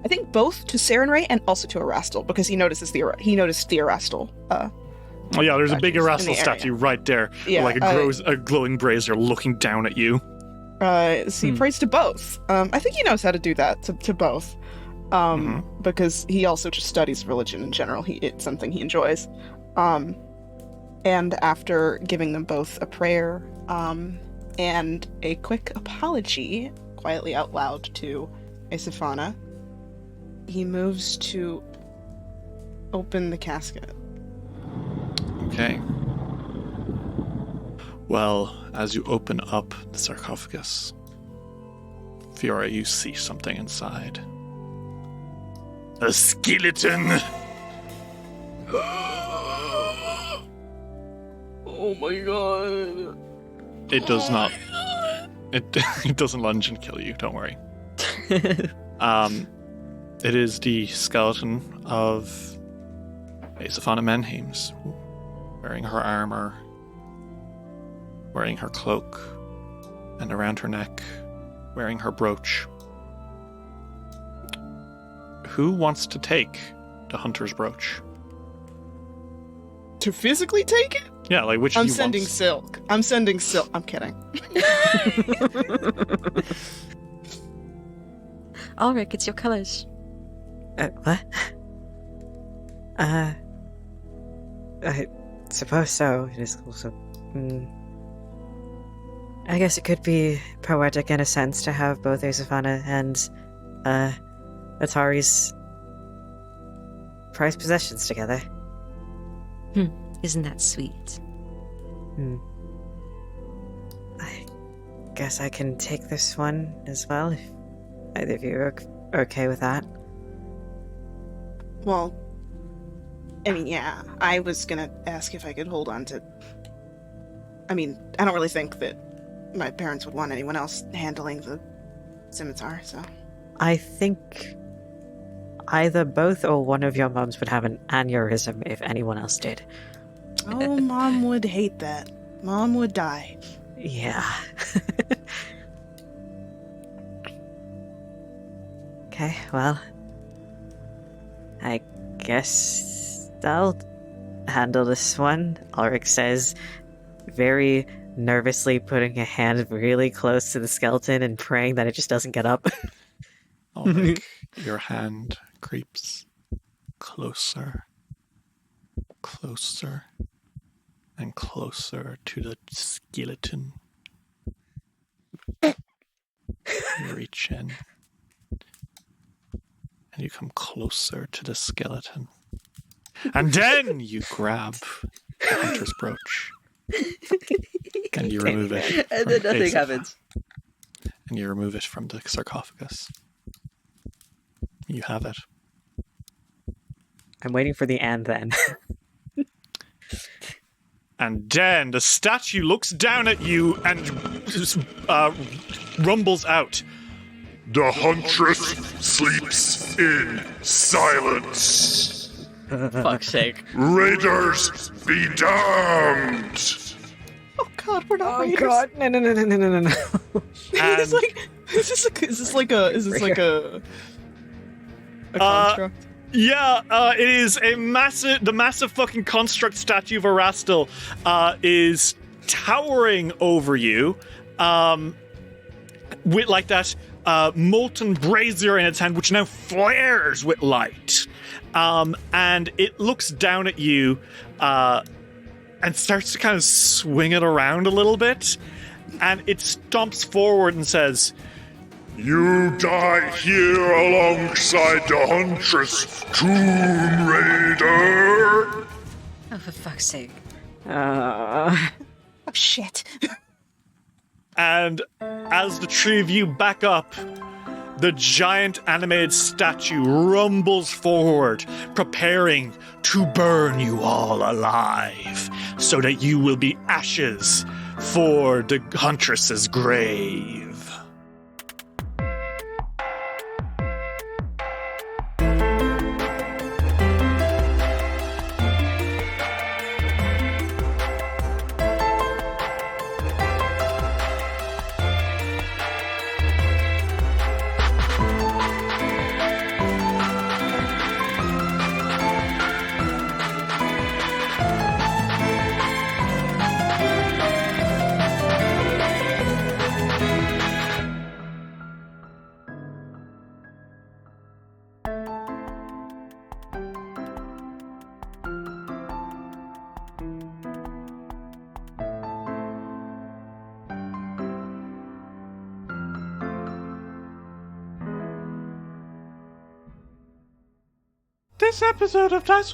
think both to Sarenrae and also to Erastil because he noticed the Erastil. Oh yeah, there's a big Erastil statue right there, yeah, like a glowing brazier looking down at you. So he prays to both. I think he knows how to do that to both. Because he also just studies religion in general. It's something he enjoys. And after giving them both a prayer and a quick apology, quietly out loud to Aesifana, he moves to open the casket. Okay. Well, as you open up the sarcophagus, Fiora, you see something inside. A skeleton! Oh my god. It does not. It doesn't lunge and kill you, don't worry. It is the skeleton of Aesifana Menheims, wearing her armor, wearing her cloak, and around her neck, wearing her brooch. Who wants to take the hunter's brooch? To physically take it? Yeah, like which I'm sending Silk. I'm kidding. Ulrich, it's your colors. What? I suppose so. It is also... I guess it could be poetic in a sense to have both Aesifana and Otari's prized possessions together. Isn't that sweet? I guess I can take this one as well, if either of you are okay with that. Well, I mean, yeah, I was gonna ask if I could hold on to... I mean, I don't really think that my parents would want anyone else handling the scimitar, so... I think either both or one of your moms would have an aneurysm if anyone else did. Oh, Mom would hate that. Mom would die. Yeah. Okay, well... I guess I'll handle this one, Ulrich says, very nervously putting a hand really close to the skeleton and praying that it just doesn't get up. Ulrich, your hand creeps closer, closer, and closer to the skeleton. You reach in, and you come closer to the skeleton. And then you grab the hunter's brooch. And you remove it. And then nothing happens. And you remove it from the sarcophagus. You have it. I'm waiting for the and then. And then the statue looks down at you and rumbles out. The huntress sleeps in silence. Fuck's sake. Raiders be damned. Oh god, we're not raiders. Oh god, no. Is this like a construct? Yeah, it is the massive fucking construct statue of Erastil is towering over you, with like that molten brazier in its hand, which now flares with light. And it looks down at you, and starts to kind of swing it around a little bit. and it stomps forward and says, "You die here alongside the Huntress, Tomb Raider." Oh, for fuck's sake. Oh, shit. And as the three of you back up, the giant animated statue rumbles forward, preparing to burn you all alive, so that you will be ashes for the Huntress's grave. This episode of Dice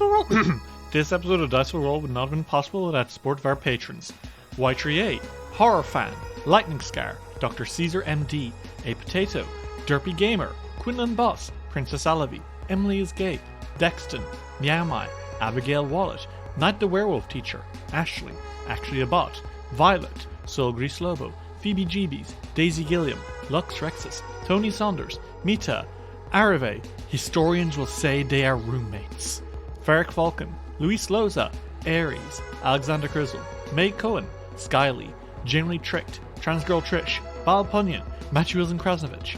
Will Roll would not have been possible without the support of our patrons: Y3A, Horror Fan, Lightning Scar, Dr. Caesar MD, A Potato, Derpy Gamer, Quinlan Boss, Princess Alavi, Emily is Gay, Dexton, Meow Mai, Abigail Wallet, Knight the Werewolf Teacher, Ashley, Actually a Bot, Violet, Soul Grease Lobo, Phoebe Jeebies, Daisy Gilliam, Lux Rexus, Tony Saunders, Mita, Arave, Historians Will Say They Are Roommates, Ferric Falcon, Luis Loza, Aries, Alexander Crizzle, May Cohen, Skyly, Generally Tricked, Transgirl Trish, Bal Punyan, Matthew Wilson Krasnovich,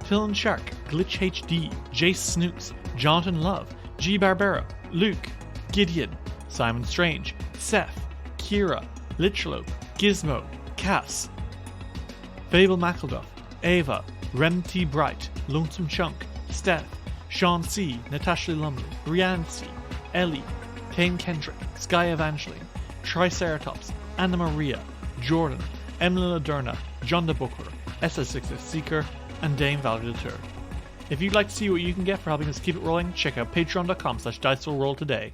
Tillin Shark, Glitch HD, Jace Snooks, Jonathan Love, G Barbera, Luke, Gideon, Simon Strange, Seth, Kira, Lichlope, Gizmo, Cass, Fable McElduff, Ava, Rem T. Bright, Lonesome Chunk, Steph, Sean C., Natasha Lumley, Rianne C., Ellie, Kane Kendrick, Sky Evangeline, Triceratops, Anna Maria, Jordan, Emily Laderna, John the Booker, SS6 Seeker, and Dame Valerie III. If you'd like to see what you can get for helping us keep it rolling, check out patreon.com/dicewillroll today.